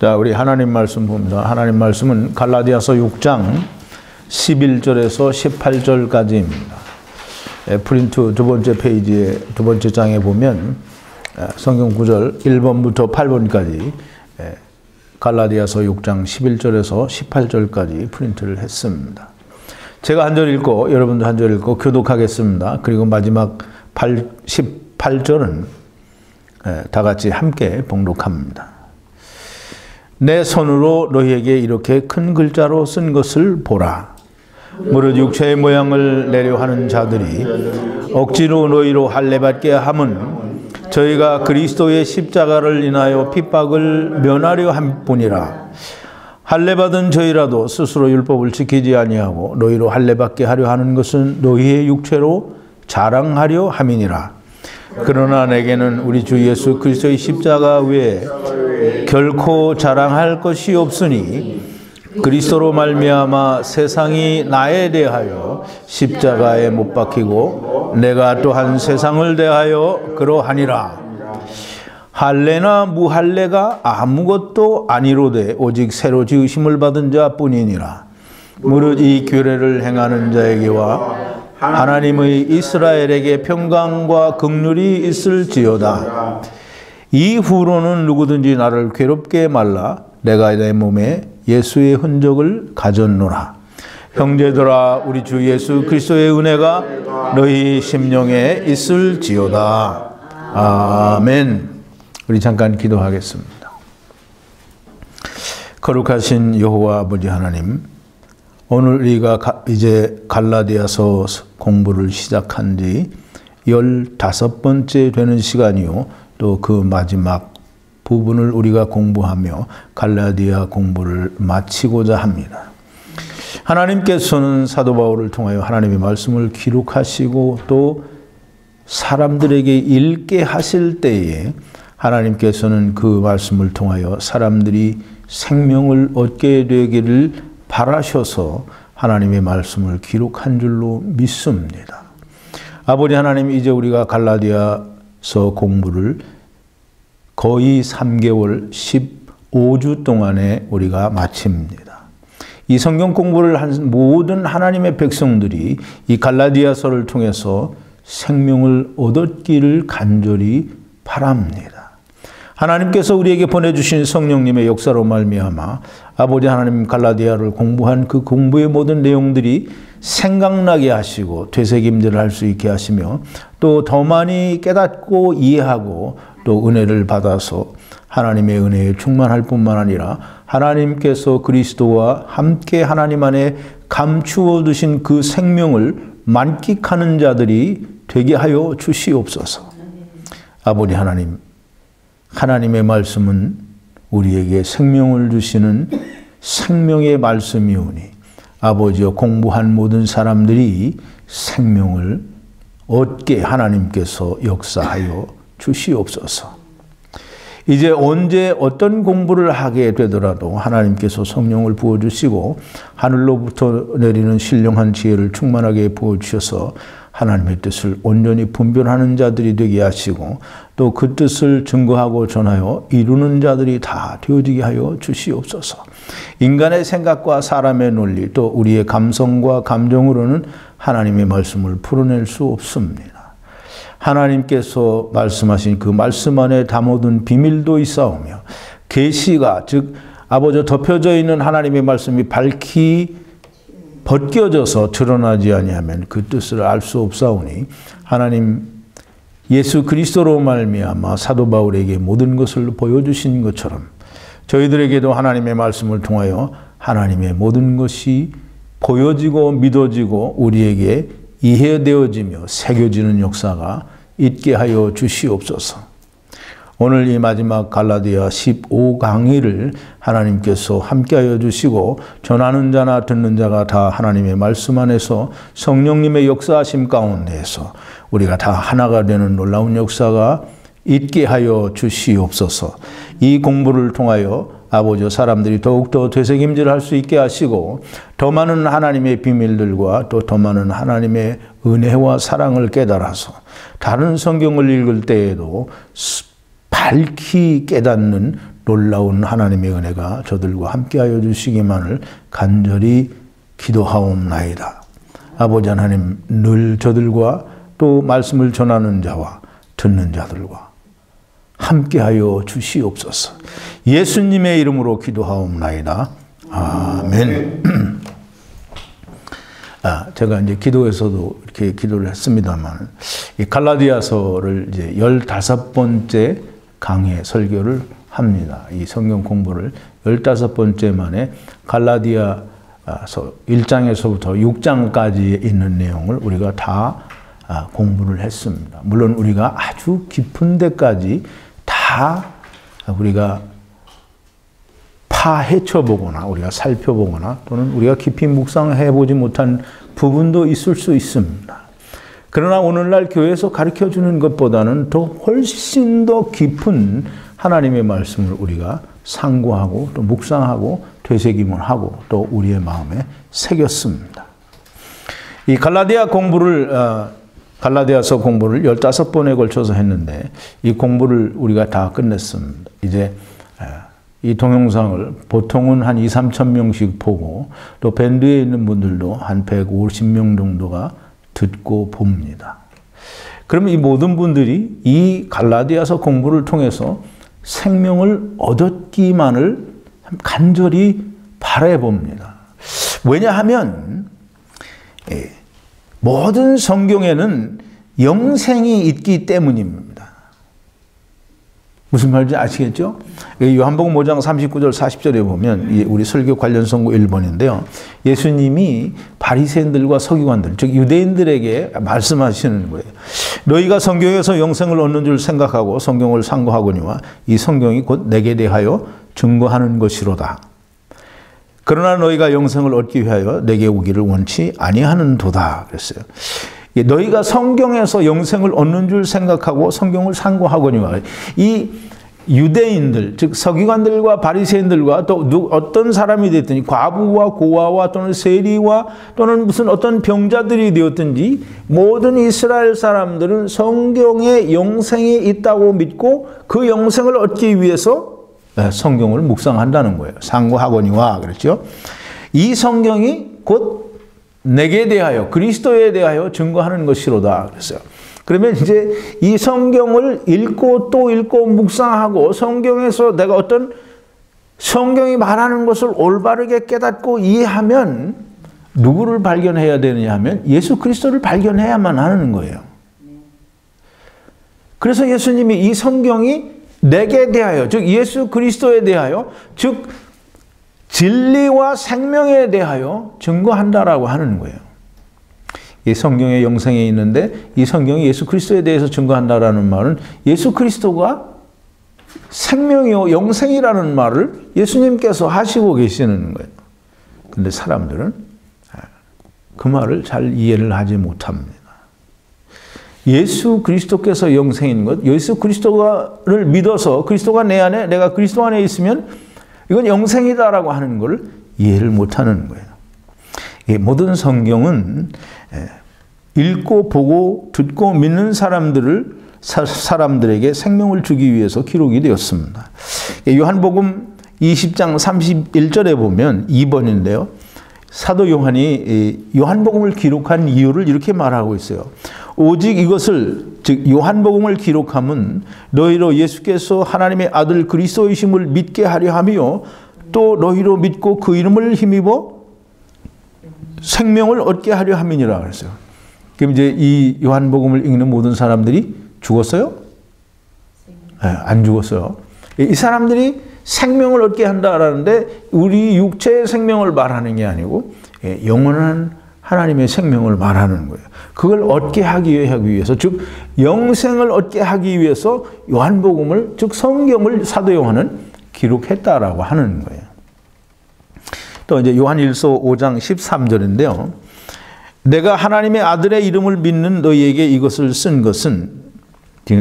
자, 우리 하나님 말씀 봅니다. 하나님 말씀은 갈라디아서 6장 11절에서 18절까지입니다. 프린트 두 번째 페이지에 두 번째 장에 보면 성경 구절 1번부터 8번까지 갈라디아서 6장 11절에서 18절까지 프린트를 했습니다. 제가 한 절 읽고 여러분도 한 절 읽고 교독하겠습니다. 그리고 마지막 18절은 다 같이 함께 봉독합니다. 내 손으로 너희에게 이렇게 큰 글자로 쓴 것을 보라. 무릇 육체의 모양을 내려 하는 자들이 억지로 너희로 할례받게 함은 저희가 그리스도의 십자가를 인하여 핍박을 면하려 함뿐이라. 할례받은 저희라도 스스로 율법을 지키지 아니하고 너희로 할례받게 하려 하는 것은 너희의 육체로 자랑하려 함이니라. 그러나 내게는 우리 주 예수 그리스도의 십자가 외에 결코 자랑할 것이 없으니 그리스도로 말미암아 세상이 나에 대하여 십자가에 못 박히고 내가 또한 세상을 대하여 그러하니라. 할례나 무할례가 아무것도 아니로되 오직 새로 지으심을 받은 자뿐이니라. 무릇 이 규례를 행하는 자에게와 하나님의 이스라엘에게 평강과 긍휼이 있을지어다. 이후로는 누구든지 나를 괴롭게 말라. 내가 내 몸에 예수의 흔적을 가졌노라. 형제들아, 우리 주 예수 그리스도의 은혜가 너희 심령에 있을지어다. 아멘. 우리 잠깐 기도하겠습니다. 거룩하신 여호와 아버지 하나님, 오늘 우리가 이제 갈라디아서 공부를 시작한 지 15번째 되는 시간이요. 또 그 마지막 부분을 우리가 공부하며 갈라디아 공부를 마치고자 합니다. 하나님께서는 사도 바울을 통하여 하나님의 말씀을 기록하시고 또 사람들에게 읽게 하실 때에 하나님께서는 그 말씀을 통하여 사람들이 생명을 얻게 되기를 바라셔서 하나님의 말씀을 기록한 줄로 믿습니다. 아버지 하나님, 이제 우리가 갈라디아서 공부를 거의 3개월 15주 동안에 우리가 마칩니다. 이 성경 공부를 한 모든 하나님의 백성들이 이 갈라디아서를 통해서 생명을 얻었기를 간절히 바랍니다. 하나님께서 우리에게 보내주신 성령님의 역사로 말미암아 아버지 하나님 갈라디아를 공부한 그 공부의 모든 내용들이 생각나게 하시고 되새김질을 할 수 있게 하시며 또 더 많이 깨닫고 이해하고 또 은혜를 받아서 하나님의 은혜에 충만할 뿐만 아니라 하나님께서 그리스도와 함께 하나님 안에 감추어 두신 그 생명을 만끽하는 자들이 되게 하여 주시옵소서. 아버지 하나님, 하나님의 말씀은 우리에게 생명을 주시는 생명의 말씀이오니 아버지여, 공부한 모든 사람들이 생명을 얻게 하나님께서 역사하여 주시옵소서. 이제 언제 어떤 공부를 하게 되더라도 하나님께서 성령을 부어주시고 하늘로부터 내리는 신령한 지혜를 충만하게 부어주셔서 하나님의 뜻을 온전히 분별하는 자들이 되게 하시고 또 그 뜻을 증거하고 전하여 이루는 자들이 다 되어지게 하여 주시옵소서. 인간의 생각과 사람의 논리 또 우리의 감성과 감정으로는 하나님의 말씀을 풀어낼 수 없습니다. 하나님께서 말씀하신 그 말씀 안에 담아둔 비밀도 있사오며 계시가 즉 아버지 덮여져 있는 하나님의 말씀이 밝히 벗겨져서 드러나지 아니하면 그 뜻을 알 수 없사오니 하나님 예수 그리스도로 말미암아 사도 바울에게 모든 것을 보여주신 것처럼 저희들에게도 하나님의 말씀을 통하여 하나님의 모든 것이 보여지고 믿어지고 우리에게 이해되어지며 새겨지는 역사가 있게 하여 주시옵소서. 오늘 이 마지막 갈라디아 15강의를 하나님께서 함께하여 주시고 전하는 자나 듣는 자가 다 하나님의 말씀 안에서 성령님의 역사하심 가운데에서 우리가 다 하나가 되는 놀라운 역사가 있게 하여 주시옵소서. 이 공부를 통하여 아버지 사람들이 더욱더 되새김질할 수 있게 하시고 더 많은 하나님의 비밀들과 또 더 많은 하나님의 은혜와 사랑을 깨달아서 다른 성경을 읽을 때에도 밝히 깨닫는 놀라운 하나님의 은혜가 저들과 함께하여 주시기만을 간절히 기도하옵나이다. 아버지 하나님, 늘 저들과 또 말씀을 전하는 자와 듣는 자들과 함께하여 주시옵소서. 예수님의 이름으로 기도하옵나이다. 아멘. 제가 이제 기도에서도 이렇게 기도를 했습니다만, 이 갈라디아서를 이제 15번째 강해 설교를 합니다. 이 성경 공부를 15번째 만에 갈라디아서 1장에서부터 6장까지 있는 내용을 우리가 다 공부를 했습니다. 물론 우리가 아주 깊은 데까지 다 우리가 파헤쳐보거나 우리가 살펴보거나 또는 우리가 깊이 묵상해보지 못한 부분도 있을 수 있습니다. 그러나 오늘날 교회에서 가르쳐주는 것보다는 더 훨씬 더 깊은 하나님의 말씀을 우리가 상고하고 또 묵상하고 되새김을 하고 또 우리의 마음에 새겼습니다. 이 갈라디아서 공부를 15번에 걸쳐서 했는데 이 공부를 우리가 다 끝냈습니다. 이제 이 동영상을 보통은 한 2~3천 명씩 보고 또 밴드에 있는 분들도 한 150명 정도가 듣고 봅니다. 그러면 이 모든 분들이 이 갈라디아서 공부를 통해서 생명을 얻었기만을 간절히 바라봅니다. 왜냐하면 모든 성경에는 영생이 있기 때문입니다. 무슨 말인지 아시겠죠? 요한복음 5장 39절 40절에 보면 우리 설교 관련 선고 1번인데요. 예수님이 바리새인들과 서기관들, 즉 유대인들에게 말씀하시는 거예요. 너희가 성경에서 영생을 얻는 줄 생각하고 성경을 상고하거니와 이 성경이 곧 내게 대하여 증거하는 것이로다. 그러나 너희가 영생을 얻기 위하여 내게 오기를 원치 아니하는도다 그랬어요. 너희가 성경에서 영생을 얻는 줄 생각하고 성경을 상고하거니와 이 유대인들, 즉 서기관들과 바리새인들과 또 어떤 사람이 됐든지 과부와 고아와 또는 세리와 또는 무슨 어떤 병자들이 되었든지 모든 이스라엘 사람들은 성경에 영생이 있다고 믿고 그 영생을 얻기 위해서 성경을 묵상한다는 거예요. 상고하거니와 그랬죠. 이 성경이 곧 내게 대하여 그리스도에 대하여 증거하는 것이로다 그랬어요. 그러면 이제 이 성경을 읽고 또 읽고 묵상하고 성경에서 내가 어떤 성경이 말하는 것을 올바르게 깨닫고 이해하면 누구를 발견해야 되느냐 하면 예수 그리스도를 발견해야만 하는 거예요. 그래서 예수님이 이 성경이 내게 대하여 즉 예수 그리스도에 대하여 즉 진리와 생명에 대하여 증거한다라고 하는 거예요. 이 성경에 영생이 있는데 이 성경이 예수 그리스도에 대해서 증거한다라는 말은 예수 그리스도가 생명이요 영생이라는 말을 예수님께서 하시고 계시는 거예요. 근데 사람들은 그 말을 잘 이해를 하지 못합니다. 예수 그리스도께서 영생인 것, 예수 그리스도를 믿어서 그리스도가 내 안에 내가 그리스도 안에 있으면 이건 영생이다라고 하는 걸 이해를 못하는 거예요. 이 모든 성경은 읽고 보고 듣고 믿는 사람들에게 생명을 주기 위해서 기록이 되었습니다. 요한복음 20장 31절에 보면 2번인데요. 사도 요한이 요한복음을 기록한 이유를 이렇게 말하고 있어요. 오직 이것을 즉 요한복음을 기록함은 너희로 예수께서 하나님의 아들 그리스도이심을 믿게 하려 하며 또 너희로 믿고 그 이름을 힘입어 생명을 얻게 하려 함이니라 그랬어요. 그럼 이제 이 요한복음을 읽는 모든 사람들이 죽었어요? 네, 안 죽었어요. 이 사람들이 생명을 얻게 한다라는데 우리 육체의 생명을 말하는 게 아니고 영원한 하나님의 생명을 말하는 거예요. 그걸 얻게 하기 위해서 즉 영생을 얻게 하기 위해서 요한복음을 즉 성경을 사도 요한은 기록했다라고 하는 거예요. 또 이제 요한일서 5장 13절인데요. 내가 하나님의 아들의 이름을 믿는 너희에게 이것을 쓴 것은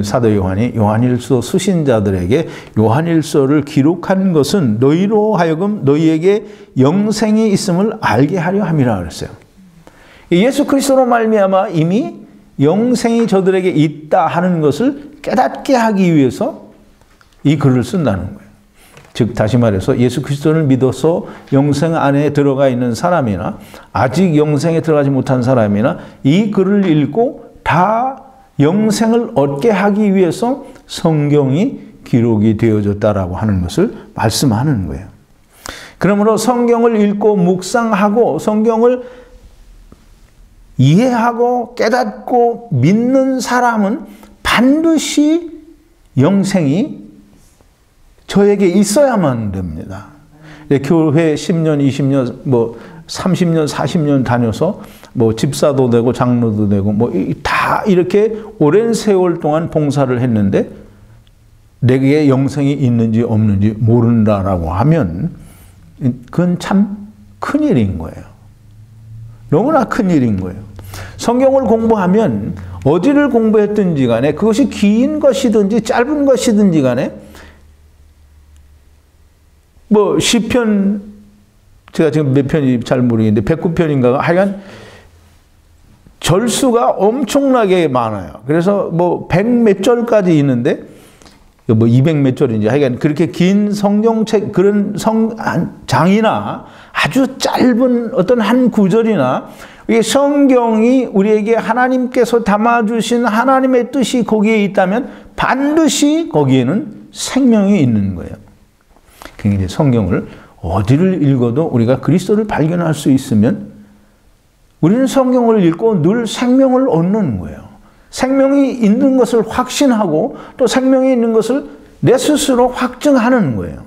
사도 요한이 요한일서 수신자들에게 요한일서를 기록한 것은 너희로 하여금 너희에게 영생이 있음을 알게 하려 함이라 그랬어요. 예수 그리스도로 말미암아 이미 영생이 저들에게 있다 하는 것을 깨닫게 하기 위해서 이 글을 쓴다는 거예요. 즉 다시 말해서 예수 그리스도를 믿어서 영생 안에 들어가 있는 사람이나 아직 영생에 들어가지 못한 사람이나 이 글을 읽고 다 영생을 얻게 하기 위해서 성경이 기록이 되어졌다라고 하는 것을 말씀하는 거예요. 그러므로 성경을 읽고 묵상하고 성경을 이해하고 깨닫고 믿는 사람은 반드시 영생이 저에게 있어야만 됩니다. 교회 10년, 20년, 뭐 30년, 40년 다녀서 뭐 집사도 되고 장로도 되고 뭐 다 이렇게 오랜 세월 동안 봉사를 했는데 내게 영생이 있는지 없는지 모른다라고 하면 그건 참 큰일인 거예요. 너무나 큰일인 거예요. 성경을 공부하면 어디를 공부했든지 간에 그것이 긴 것이든지 짧은 것이든지 간에 뭐 시편 제가 지금 몇 편인지 잘 모르겠는데 109편인가 하여간 절수가 엄청나게 많아요. 그래서 뭐 100 몇 절까지 있는데 뭐 200 몇 절인지 하여간 그렇게 긴 성경책 그런 장이나 아주 짧은 어떤 한 구절이나 이 성경이 우리에게 하나님께서 담아주신 하나님의 뜻이 거기에 있다면 반드시 거기에는 생명이 있는 거예요. 그러니까 성경을 어디를 읽어도 우리가 그리스도를 발견할 수 있으면 우리는 성경을 읽고 늘 생명을 얻는 거예요. 생명이 있는 것을 확신하고 또 생명이 있는 것을 내 스스로 확증하는 거예요.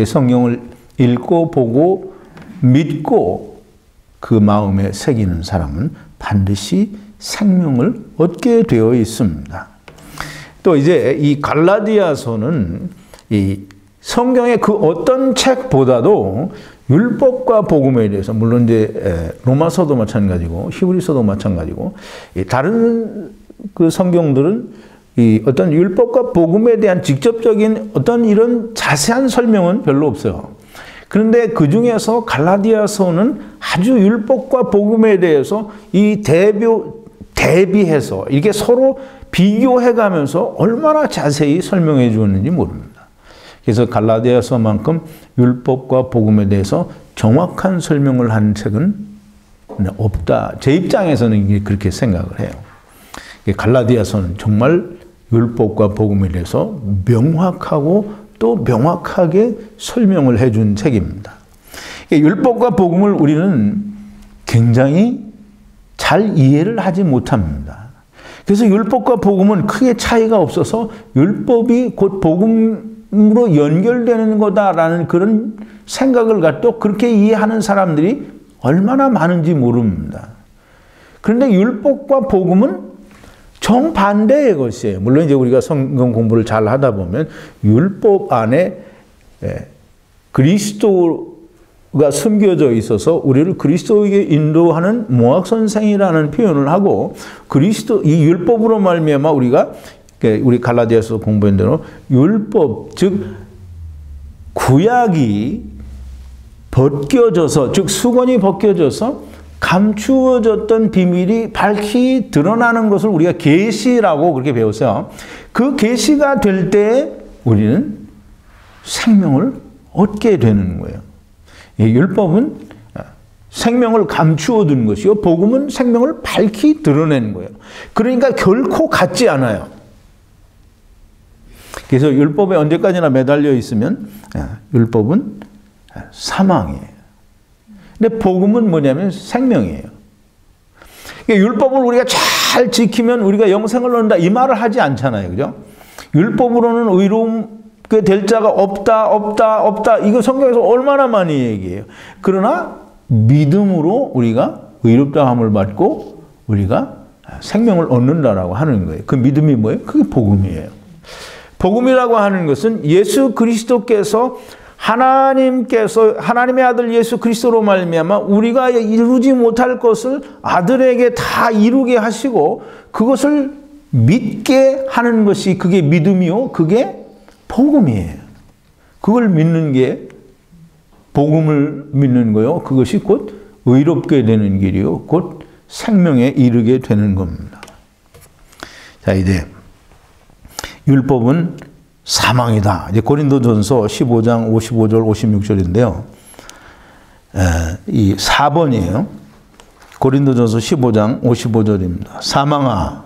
성경을 읽고 보고 믿고 그 마음에 새기는 사람은 반드시 생명을 얻게 되어 있습니다. 또 이제 이 갈라디아서는 이 성경의 그 어떤 책보다도 율법과 복음에 대해서 물론 이제 로마서도 마찬가지고 히브리서도 마찬가지고 다른 그 성경들은 이 어떤 율법과 복음에 대한 직접적인 어떤 이런 자세한 설명은 별로 없어요. 그런데 그 중에서 갈라디아서는 아주 율법과 복음에 대해서 이 대비해서 이게 서로 비교해 가면서 얼마나 자세히 설명해 주었는지 모릅니다. 그래서 갈라디아서만큼 율법과 복음에 대해서 정확한 설명을 한 책은 없다. 제 입장에서는 그렇게 생각을 해요. 갈라디아서는 정말 율법과 복음에 대해서 명확하고 또 명확하게 설명을 해준 책입니다. 율법과 복음을 우리는 굉장히 잘 이해를 하지 못합니다. 그래서 율법과 복음은 크게 차이가 없어서 율법이 곧 복음으로 연결되는 거다라는 그런 생각을 갖고 그렇게 이해하는 사람들이 얼마나 많은지 모릅니다. 그런데 율법과 복음은 정반대의 것이에요. 물론 이제 우리가 성경 공부를 잘 하다 보면 율법 안에 그리스도가 숨겨져 있어서 우리를 그리스도에게 인도하는 모학 선생이라는 표현을 하고 그리스도 이 율법으로 말미암아 우리가 우리 갈라디아서 공부한 대로 율법 즉 구약이 벗겨져서 즉 수건이 벗겨져서 감추어졌던 비밀이 밝히 드러나는 것을 우리가 계시라고 그렇게 배웠어요. 그 계시가 될 때 우리는 생명을 얻게 되는 거예요. 율법은 생명을 감추어 둔 것이요. 복음은 생명을 밝히 드러내는 거예요. 그러니까 결코 같지 않아요. 그래서 율법에 언제까지나 매달려 있으면 율법은 사망이에요. 근데 복음은 뭐냐면 생명이에요. 율법을 우리가 잘 지키면 우리가 영생을 얻는다 이 말을 하지 않잖아요. 그죠? 율법으로는 의로움게 될 자가 없다. 이거 성경에서 얼마나 많이 얘기해요. 그러나 믿음으로 우리가 의롭다함을 받고 우리가 생명을 얻는다라고 하는 거예요. 그 믿음이 뭐예요? 그게 복음이에요. 복음이라고 하는 것은 예수 그리스도께서 하나님의 아들 예수 그리스도로 말미암아 우리가 이루지 못할 것을 아들에게 다 이루게 하시고 그것을 믿게 하는 것이 그게 믿음이요. 그게 복음이에요. 그걸 믿는 게 복음을 믿는 거요. 그것이 곧 의롭게 되는 길이요. 곧 생명에 이르게 되는 겁니다. 자, 이제 율법은 사망이다. 이제 고린도전서 15장 55절 56절인데요. 이 4번이에요. 고린도전서 15장 55절입니다. 사망아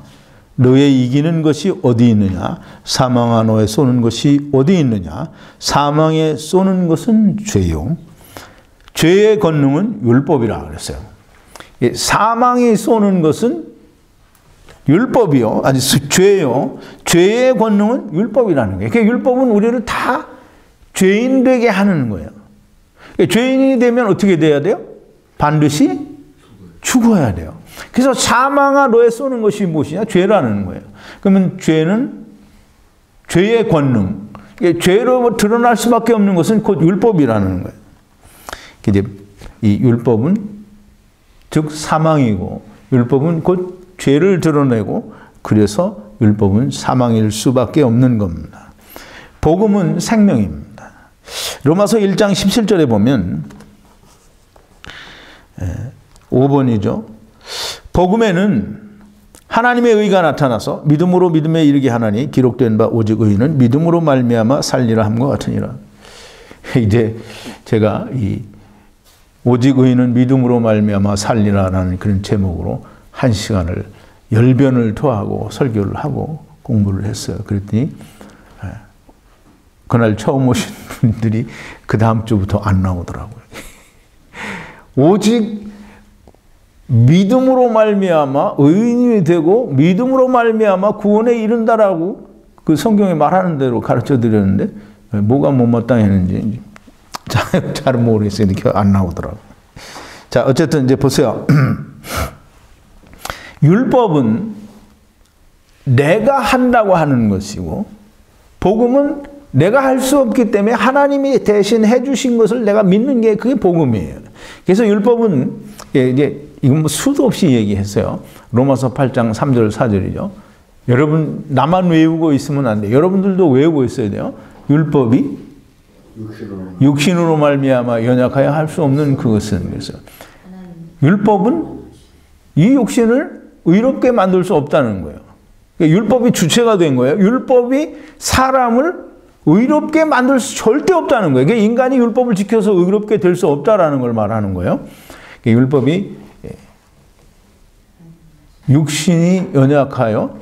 너의 이기는 것이 어디 있느냐? 사망아 너의 쏘는 것이 어디 있느냐? 사망에 쏘는 것은 죄요. 죄의 권능은 율법이라 그랬어요. 사망이 쏘는 것은 율법이요. 아니 죄요. 죄의 권능은 율법이라는 거예요. 그러니까 율법은 우리를 다 죄인 되게 하는 거예요. 그러니까 죄인이 되면 어떻게 돼야 돼요? 반드시 죽어야 돼요. 그래서 사망아 너의 쏘는 것이 무엇이냐? 죄라는 거예요. 그러면 죄는 죄의 권능. 죄로 드러날 수밖에 없는 것은 곧 율법이라는 거예요. 이제 이 율법은 즉 사망이고 율법은 곧 죄를 드러내고 그래서 율법은 사망일 수밖에 없는 겁니다. 복음은 생명입니다. 로마서 1장 17절에 보면 5번이죠. 복음에는 하나님의 의가 나타나서 믿음으로 믿음에 이르게 하나니 기록된 바 오직 의인은 믿음으로 말미암아 살리라 함과 같으니라. 이제 제가 이 오직 의인은 믿음으로 말미암아 살리라라는 그런 제목으로 1시간을 열변을 토하고 설교를 하고 공부를 했어요. 그랬더니 그날 처음 오신 분들이 그 다음 주부터 안 나오더라고요. 오직 믿음으로 말미암아 의인이 되고 믿음으로 말미암아 구원에 이른다라고 그 성경에 말하는 대로 가르쳐 드렸는데 뭐가 못마땅했는지 잘 모르겠어요. 이렇게 안 나오더라고요. 자, 어쨌든 이제 보세요. 율법은 내가 한다고 하는 것이고 복음은 내가 할 수 없기 때문에 하나님이 대신 해주신 것을 내가 믿는 게 그게 복음이에요. 그래서 율법은 이제 이건 뭐 수도 없이 얘기했어요. 로마서 8장 3절 4절이죠. 여러분 나만 외우고 있으면 안 돼요. 여러분들도 외우고 있어야 돼요. 율법이 육신으로 말미암아 연약하여 할 수 없는 그것은 그래서 율법은 이 육신을 의롭게 만들 수 없다는 거예요. 그러니까 율법이 주체가 된 거예요. 율법이 사람을 의롭게 만들 수 절대 없다는 거예요. 그러니까 인간이 율법을 지켜서 의롭게 될 수 없다라는 걸 말하는 거예요. 그러니까 율법이 육신이 연약하여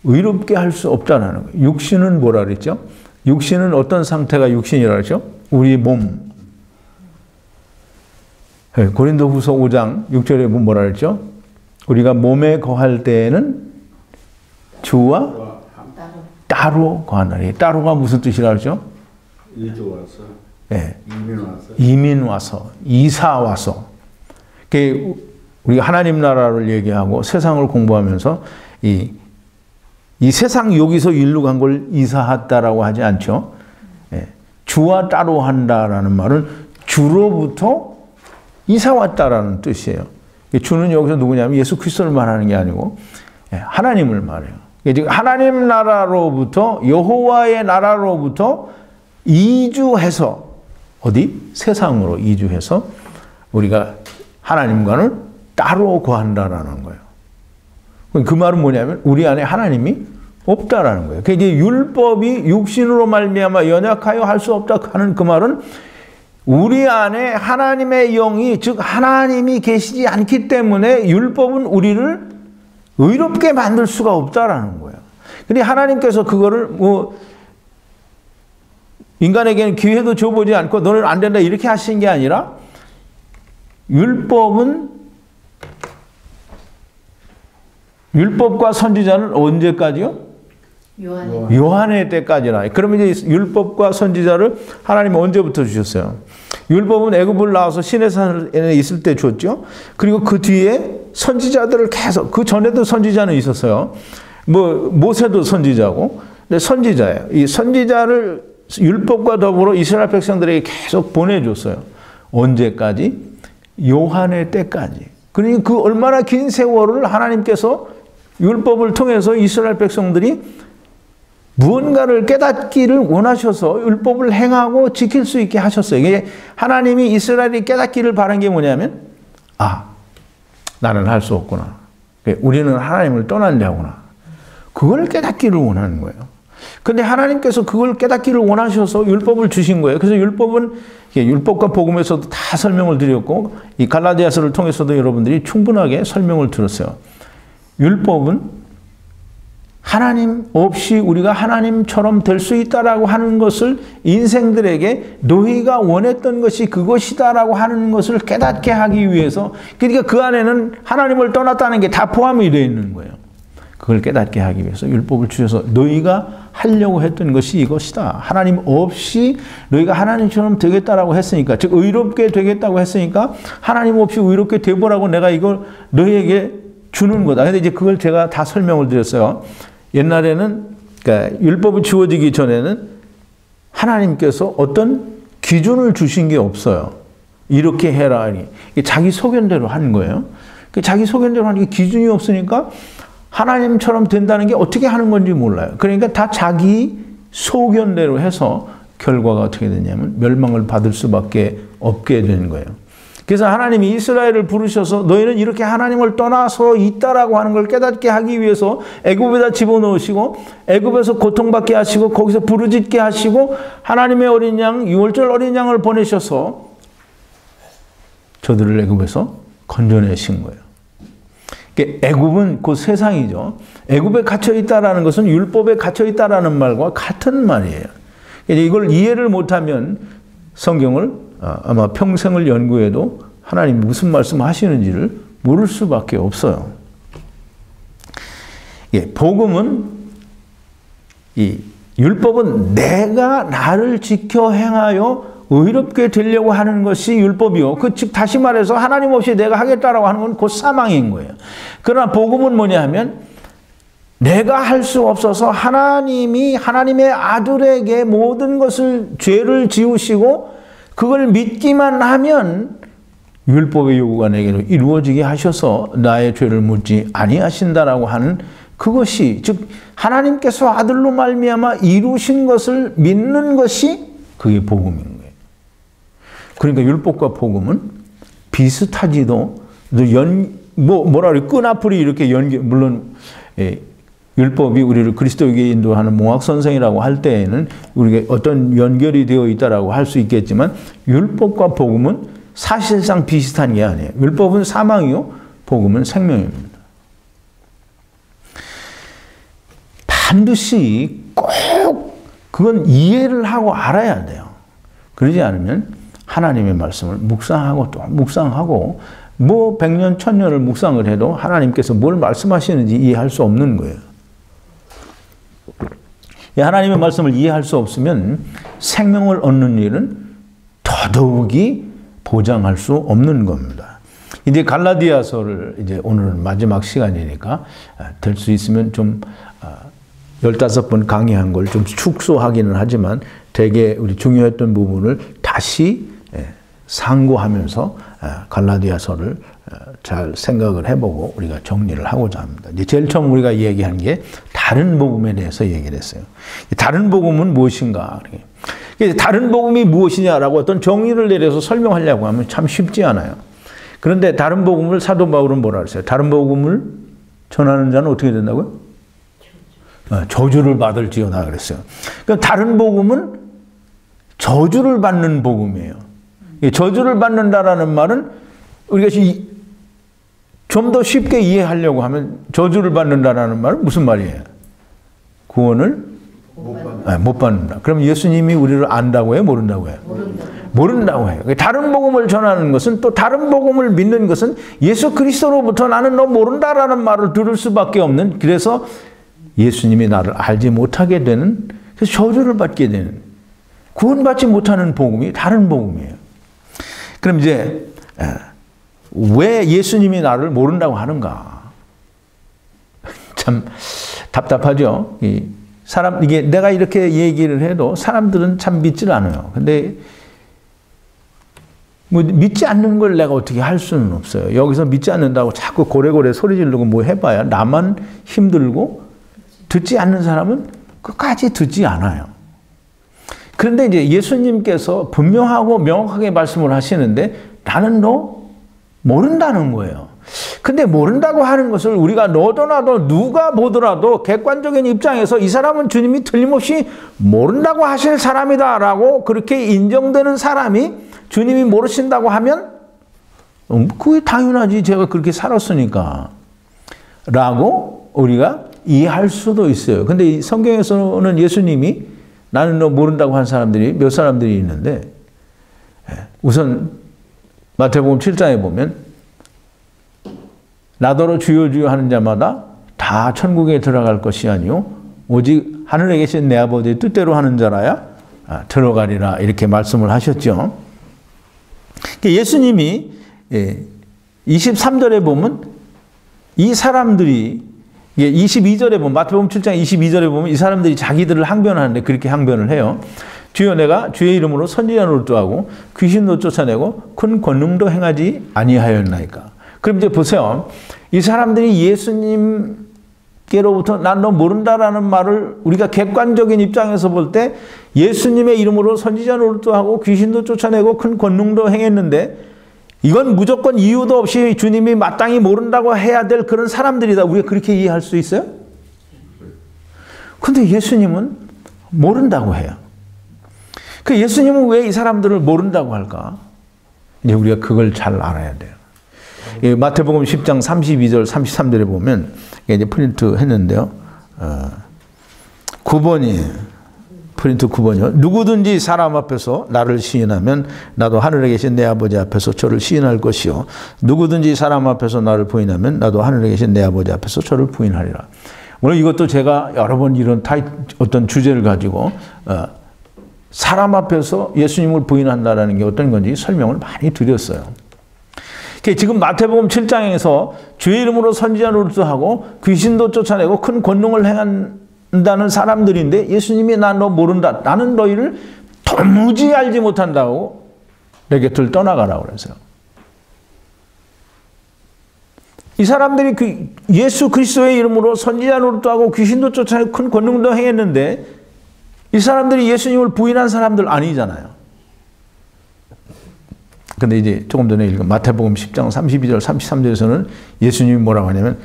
의롭게 할 수 없다는 거예요. 육신은 뭐라 그랬죠? 육신은 어떤 상태가 육신이라 그랬죠? 우리 몸. 고린도후서 5장 6절에 뭐라 그랬죠? 우리가 몸에 거할 때에는 주와 따로 거한다. 따로가 무슨 뜻이라 그러죠? 이주 와서. 네. 이민 와서. 이민 와서. 이사 와서. 우리가 하나님 나라를 얘기하고 세상을 공부하면서 이 세상 여기서 일로 간 걸 이사했다라고 하지 않죠. 네. 주와 따로 한다라는 말은 주로부터 이사 왔다라는 뜻이에요. 주는 여기서 누구냐면 예수 그리스도를 말하는 게 아니고 하나님을 말해요. 하나님 나라로부터 여호와의 나라로부터 이주해서 어디? 세상으로 이주해서 우리가 하나님과는 따로 거한다라는 거예요. 그 말은 뭐냐면 우리 안에 하나님이 없다라는 거예요. 그러니까 이제 율법이 육신으로 말미암아 연약하여 할 수 없다 하는 그 말은 우리 안에 하나님의 영이 즉 하나님이 계시지 않기 때문에 율법은 우리를 의롭게 만들 수가 없다라는 거예요. 근데 하나님께서 그거를 뭐 인간에게는 기회도 줘보지 않고 너는 안 된다 이렇게 하신 게 아니라 율법과 선지자는 언제까지요? 요한의 때까지나. 그러면 이제 율법과 선지자를 하나님은 언제부터 주셨어요? 율법은 애굽을 나와서 시내산에 있을 때 줬죠. 그리고 그 뒤에 선지자들을 계속 그 전에도 선지자는 있었어요. 뭐 모세도 선지자고, 근데 선지자예요. 이 선지자를 율법과 더불어 이스라엘 백성들에게 계속 보내줬어요. 언제까지? 요한의 때까지. 그러니 그 얼마나 긴 세월을 하나님께서 율법을 통해서 이스라엘 백성들이 무언가를 깨닫기를 원하셔서 율법을 행하고 지킬 수 있게 하셨어요. 이게 하나님이 이스라엘이 깨닫기를 바란 게 뭐냐면 나는 할 수 없구나. 우리는 하나님을 떠난 자구나. 그걸 깨닫기를 원하는 거예요. 근데 하나님께서 그걸 깨닫기를 원하셔서 율법을 주신 거예요. 그래서 율법은 율법과 복음에서도 다 설명을 드렸고 이 갈라디아서를 통해서도 여러분들이 충분하게 설명을 들었어요. 율법은 하나님 없이 우리가 하나님처럼 될 수 있다라고 하는 것을 인생들에게 너희가 원했던 것이 그것이다라고 하는 것을 깨닫게 하기 위해서, 그러니까 그 안에는 하나님을 떠났다는 게 다 포함이 되어 있는 거예요. 그걸 깨닫게 하기 위해서 율법을 주셔서 너희가 하려고 했던 것이 이것이다. 하나님 없이 너희가 하나님처럼 되겠다라고 했으니까, 즉 의롭게 되겠다고 했으니까 하나님 없이 의롭게 되보라고 내가 이걸 너희에게 주는 거다. 근데 이제 그걸 제가 다 설명을 드렸어요. 옛날에는, 그러니까 율법이 주어지기 전에는 하나님께서 어떤 기준을 주신 게 없어요. 이렇게 해라 하니 자기 소견대로 하는 거예요. 자기 소견대로 하는 게 기준이 없으니까 하나님처럼 된다는 게 어떻게 하는 건지 몰라요. 그러니까 다 자기 소견대로 해서 결과가 어떻게 되냐면 멸망을 받을 수밖에 없게 되는 거예요. 그래서 하나님이 이스라엘을 부르셔서 너희는 이렇게 하나님을 떠나서 있다라고 하는 걸 깨닫게 하기 위해서 애굽에다 집어넣으시고 애굽에서 고통받게 하시고 거기서 부르짖게 하시고 하나님의 어린 양, 유월절 어린 양을 보내셔서 저들을 애굽에서 건져내신 거예요. 애굽은 곧 세상이죠. 애굽에 갇혀 있다라는 것은 율법에 갇혀 있다라는 말과 같은 말이에요. 이걸 이해를 못하면 성경을 아마 평생을 연구해도 하나님이 무슨 말씀 하시는지를 모를 수밖에 없어요. 복음은, 이 율법은 내가 나를 지켜 행하여 의롭게 되려고 하는 것이 율법이요. 즉 다시 말해서 하나님 없이 내가 하겠다라고 하는 건 곧 사망인 거예요. 그러나 복음은 뭐냐 하면 내가 할 수 없어서 하나님이 하나님의 아들에게 모든 것을 죄를 지우시고 그걸 믿기만 하면 율법의 요구가 내게로 이루어지게 하셔서 나의 죄를 묻지 아니하신다라고 하는 그것이, 즉 하나님께서 아들로 말미암아 이루신 것을 믿는 것이 그게 복음인 거예요. 그러니까 율법과 복음은 비슷하지도 뭐라 그래, 끈앞풀이 이렇게 물론 율법이 우리를 그리스도에게 인도하는 몽학선생이라고 할 때에는 우리가 어떤 연결이 되어 있다라고 할 수 있겠지만 율법과 복음은 사실상 비슷한 게 아니에요. 율법은 사망이요, 복음은 생명입니다. 반드시 꼭 그건 이해를 하고 알아야 돼요. 그러지 않으면 하나님의 말씀을 묵상하고 또 묵상하고 뭐 100년, 1000년을 묵상을 해도 하나님께서 뭘 말씀하시는지 이해할 수 없는 거예요. 하나님의 말씀을 이해할 수 없으면 생명을 얻는 일은 더더욱이 보장할 수 없는 겁니다. 이제 갈라디아서를 이제 오늘은 마지막 시간이니까 될 수 있으면 좀 15번 강의한 걸 좀 축소하기는 하지만 되게 우리 중요했던 부분을 다시 상고하면서 갈라디아서를 잘 생각을 해보고 우리가 정리를 하고자 합니다. 이제 제일 처음 우리가 얘기한 게 다른 복음에 대해서 얘기를 했어요. 다른 복음은 무엇인가? 다른 복음이 무엇이냐라고 어떤 정의를 내려서 설명하려고 하면 참 쉽지 않아요. 그런데 다른 복음을 사도 바울은 뭐라 그랬어요? 다른 복음을 전하는 자는 어떻게 된다고요? 저주를 받을지어다 그랬어요. 그러니까 다른 복음은 저주를 받는 복음이에요. 저주를 받는다라는 말은 우리가 좀 더 쉽게 이해하려고 하면 저주를 받는다라는 말은 무슨 말이에요? 구원을 못 받는다. 그럼 예수님이 우리를 안다고 해요? 모른다고 해요? 모른다고 해요. 다른 복음을 전하는 것은, 또 다른 복음을 믿는 것은 예수 그리스도로부터 나는 너 모른다라는 말을 들을 수밖에 없는, 그래서 예수님이 나를 알지 못하게 되는, 그래서 저주를 받게 되는, 구원받지 못하는 복음이 다른 복음이에요. 그럼 이제 왜 예수님이 나를 모른다고 하는가? 참 답답하죠. 이게 내가 이렇게 얘기를 해도 사람들은 참 믿질 않아요. 근데 뭐 믿지 않는 걸 내가 어떻게 할 수는 없어요. 여기서 믿지 않는다고 자꾸 고래고래 소리 지르고 뭐 해봐야 나만 힘들고 듣지 않는 사람은 끝까지 듣지 않아요. 그런데 이제 예수님께서 분명하고 명확하게 말씀을 하시는데 나는 너 모른다는 거예요. 근데 모른다고 하는 것을 우리가 너도 나도 누가 보더라도 객관적인 입장에서 이 사람은 주님이 틀림없이 모른다고 하실 사람이다라고 그렇게 인정되는 사람이 주님이 모르신다고 하면 그게 당연하지, 제가 그렇게 살았으니까 라고 우리가 이해할 수도 있어요. 근데 이 성경에서는 예수님이 나는 너 모른다고 한 사람들이 몇 사람들이 있는데, 우선 마태복음 7장에 보면 나더러 주여 주여 하는 자마다 다 천국에 들어갈 것이 아니요 오직 하늘에 계신 내 아버지의 뜻대로 하는 자라야 들어가리라, 이렇게 말씀을 하셨죠. 예수님이 23절에 보면 이 사람들이, 22절에 보면, 마태복음 7장 22절에 보면 이 사람들이 자기들을 항변하는데 그렇게 항변을 해요. 주여 내가 주의 이름으로 선지자 노릇도 하고 귀신도 쫓아내고 큰 권능도 행하지 아니하였나이까. 그럼 이제 보세요. 이 사람들이 예수님께로부터 난 너 모른다라는 말을 우리가 객관적인 입장에서 볼 때 예수님의 이름으로 선지자 노릇도 하고 귀신도 쫓아내고 큰 권능도 행했는데 이건 무조건 이유도 없이 주님이 마땅히 모른다고 해야 될 그런 사람들이다. 우리가 그렇게 이해할 수 있어요? 근데 예수님은 모른다고 해요. 그 예수님은 왜 이 사람들을 모른다고 할까? 이제 우리가 그걸 잘 알아야 돼요. 마태복음 10장 32절, 33절에 보면 이제 프린트 했는데요. 9번이 프린트 9번이요. 누구든지 사람 앞에서 나를 시인하면 나도 하늘에 계신 내 아버지 앞에서 저를 시인할 것이요. 누구든지 사람 앞에서 나를 부인하면 나도 하늘에 계신 내 아버지 앞에서 저를 부인하리라. 오늘 이것도 제가 여러 번 이런 어떤 주제를 가지고 사람 앞에서 예수님을 부인한다는 게 어떤 건지 설명을 많이 드렸어요. 지금 마태복음 7장에서 주의 이름으로 선지자 노릇도 하고 귀신도 쫓아내고 큰 권능을 행한다는 사람들인데 예수님이 나 너 모른다. 나는 너희를 도무지 알지 못한다고 내 곁을 떠나가라고 그랬어요. 이 사람들이 예수 그리스도의 이름으로 선지자 노릇도 하고 귀신도 쫓아내고 큰 권능도 행했는데 이 사람들이 예수님을 부인한 사람들 아니잖아요. 근데 이제 조금 전에 읽은 마태복음 10장 32절 33절에서는 예수님이 뭐라고 하냐면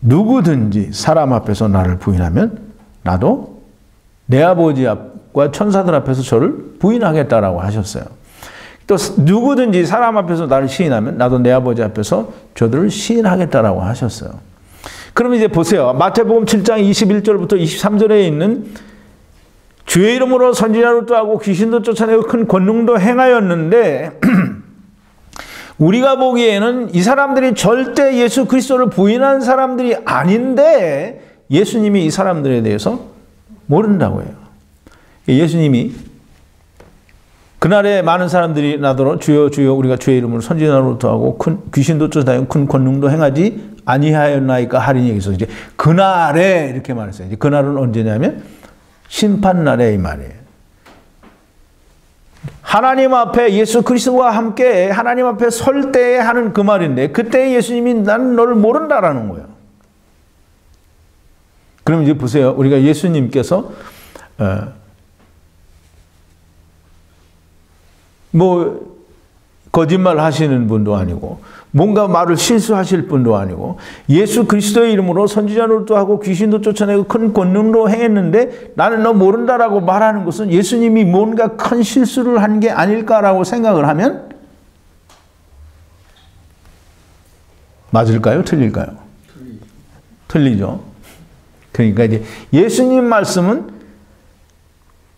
누구든지 사람 앞에서 나를 부인하면 나도 내 아버지 앞과 천사들 앞에서 저를 부인하겠다라고 하셨어요. 또 누구든지 사람 앞에서 나를 시인하면 나도 내 아버지 앞에서 저들을 시인하겠다라고 하셨어요. 그럼 이제 보세요. 마태복음 7장 21절부터 23절에 있는 주의 이름으로 선지자 노릇도 하고 귀신도 쫓아내고 큰 권능도 행하였는데 우리가 보기에는 이 사람들이 절대 예수 그리스도를 부인한 사람들이 아닌데 예수님이 이 사람들에 대해서 모른다고 해요. 예수님이 그날에 많은 사람들이 나더러 주여 주여 우리가 주의 이름으로 선지자 노릇도 하고 큰 귀신도 쫓아내고 큰 권능도 행하지 아니하였나이까 하리니, 여기서 이제 그날에 이렇게 말했어요. 이제 그날은 언제냐면 심판날에 이 말이에요. 하나님 앞에 예수 그리스도와 함께 하나님 앞에 설 때에 하는 그 말인데 그때 예수님이 나는 너를 모른다라는 거예요. 그럼 이제 보세요. 우리가 예수님께서 뭐 거짓말 하시는 분도 아니고 뭔가 말을 실수하실 분도 아니고 예수 그리스도의 이름으로 선지자 노릇도 하고 귀신도 쫓아내고 큰 권능도 행했는데 나는 너 모른다라고 말하는 것은 예수님이 뭔가 큰 실수를 한 게 아닐까라고 생각을 하면 맞을까요? 틀릴까요? 틀리죠. 그러니까 이제 예수님 말씀은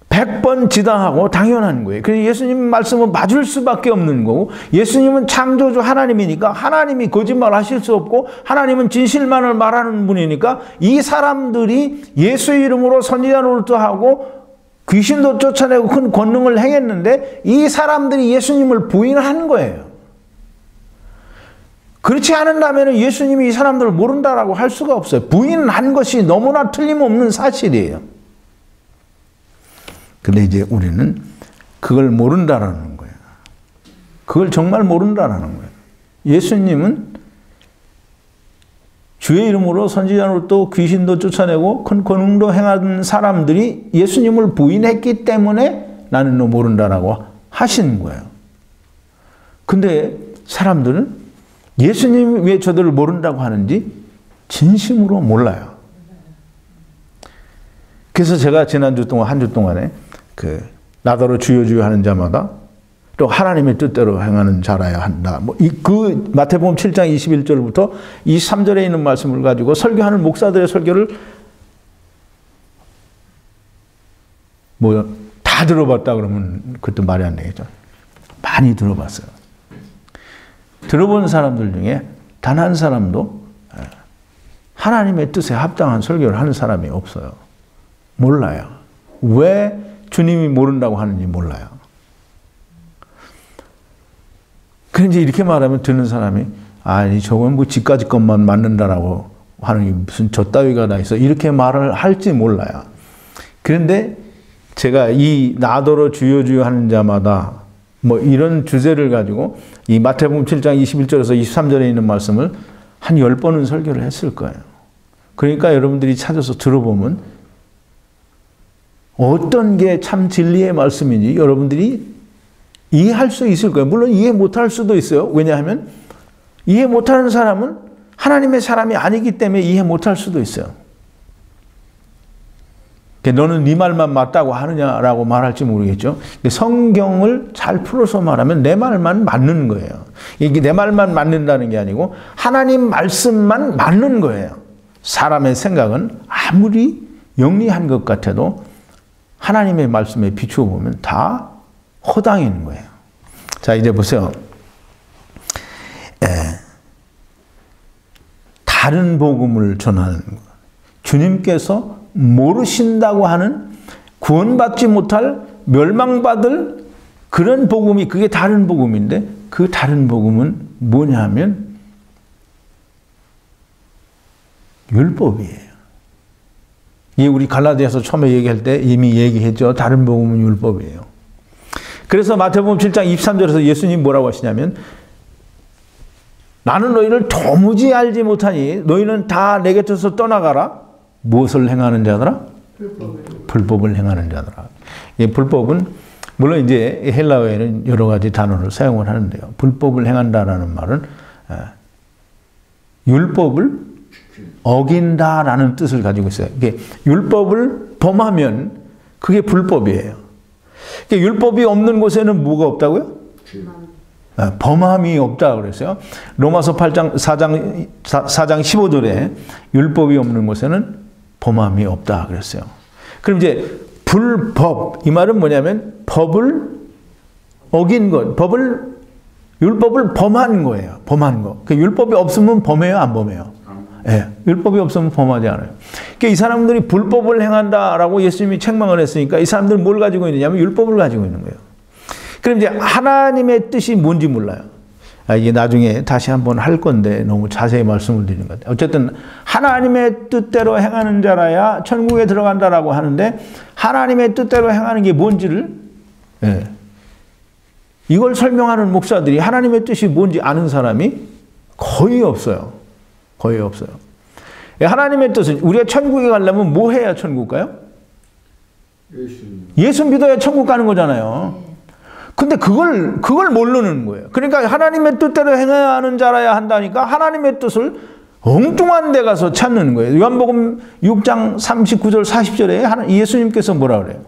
100번 지당하고 당연한 거예요. 그래서 예수님 말씀은 맞을 수밖에 없는 거고 예수님은 창조주 하나님이니까 하나님이 거짓말 하실 수 없고 하나님은 진실만을 말하는 분이니까 이 사람들이 예수 이름으로 선지자 노릇도 하고 귀신도 쫓아내고 큰 권능을 행했는데 이 사람들이 예수님을 부인한 거예요. 그렇지 않은다면 예수님이 이 사람들을 모른다라고 할 수가 없어요. 부인한 것이 너무나 틀림없는 사실이에요. 근데 이제 우리는 그걸 모른다라는 거예요. 그걸 정말 모른다라는 거예요. 예수님은 주의 이름으로 선지자 노릇도 귀신도 쫓아내고 큰 권능도 행한 사람들이 예수님을 부인했기 때문에 나는 너 모른다라고 하신 거예요. 근데 사람들은 예수님이 왜 저들을 모른다고 하는지 진심으로 몰라요. 그래서 제가 지난주 동안, 한 주 동안에 나더러 주여 주여 하는 자마다 또 하나님의 뜻대로 행하는 자라야 한다. 그 마태복음 7장 21절부터 23절에 있는 말씀을 가지고 설교하는 목사들의 설교를 다 들어봤다 그러면 그것도 말이 안 되겠죠. 많이 들어봤어요. 들어본 사람들 중에 단 한 사람도 하나님의 뜻에 합당한 설교를 하는 사람이 없어요. 몰라요. 왜 주님이 모른다고 하는지 몰라요. 그런데 이렇게 말하면 듣는 사람이 아니 저건 뭐 지까지 것만 맞는다라고 하는 게 무슨 저 따위가 다 있어 이렇게 말을 할지 몰라요. 그런데 제가 이 나더러 주여 주여 하는 자마다 이런 주제를 가지고 이 마태복음 7장 21절에서 23절에 있는 말씀을 한 10번은 설교를 했을 거예요. 그러니까 여러분들이 찾아서 들어보면 어떤 게 참 진리의 말씀인지 여러분들이 이해할 수 있을 거예요. 물론 이해 못할 수도 있어요. 왜냐하면 이해 못하는 사람은 하나님의 사람이 아니기 때문에 이해 못할 수도 있어요. 너는 네 말만 맞다고 하느냐라고 말할지 모르겠죠. 성경을 잘 풀어서 말하면 내 말만 맞는 거예요. 이게 내 말만 맞는다는 게 아니고 하나님 말씀만 맞는 거예요. 사람의 생각은 아무리 영리한 것 같아도 하나님의 말씀에 비추어 보면 다 허당인 거예요. 자, 이제 보세요. 다른 복음을 전하는 것. 주님께서 모르신다고 하는 구원받지 못할 멸망받을 그런 복음이 그게 다른 복음인데 그 다른 복음은 뭐냐 하면 율법이에요. 이게 우리 갈라디아서 처음에 얘기할 때 이미 얘기했죠. 다른 복음은 율법이에요. 그래서 마태복음 7장 23절에서 예수님 뭐라고 하시냐면 나는 너희를 도무지 알지 못하니 너희는 다 내 곁에서 떠나가라. 무엇을 행하는 자더라? 불법을 행하는 자더라. 이 불법은 물론 이제 헬라어에는 여러 가지 단어를 사용을 하는데요. 불법을 행한다라는 말은 율법을 어긴다라는 뜻을 가지고 있어요. 이게 율법을 범하면 그게 불법이에요. 율법이 없는 곳에는 뭐가 없다고요? 범함이 없다 그랬어요. 로마서 4장 15절에 율법이 없는 곳에는 범함이 없다 그랬어요. 그럼 이제 불법 이 말은 뭐냐면 법을 어긴 것, 율법을 범한 거예요. 범한 거. 율법이 없으면 범해요, 안 범해요? 예, 율법이 없으면 범하지 않아요. 그러니까 이 사람들이 불법을 행한다라고 예수님이 책망을 했으니까 이 사람들은 뭘 가지고 있느냐면 율법을 가지고 있는 거예요. 그럼 이제 하나님의 뜻이 뭔지 몰라요. 이게 나중에 다시 한번 할 건데 너무 자세히 말씀을 드리는 것 같아요. 어쨌든 하나님의 뜻대로 행하는 자라야 천국에 들어간다라고 하는데 하나님의 뜻대로 행하는 게 뭔지를 이걸 설명하는 목사들이 하나님의 뜻이 뭔지 아는 사람이 거의 없어요. 거의 없어요. 하나님의 뜻은 우리가 천국에 가려면 뭐 해야 천국 가요? 예수 믿어야 천국 가는 거잖아요. 근데 그걸 모르는 거예요. 그러니까 하나님의 뜻대로 행해야 하는 자라야 한다니까 하나님의 뜻을 엉뚱한 데 가서 찾는 거예요. 요한복음 6장 39절 40절에 예수님께서 뭐라 그래요?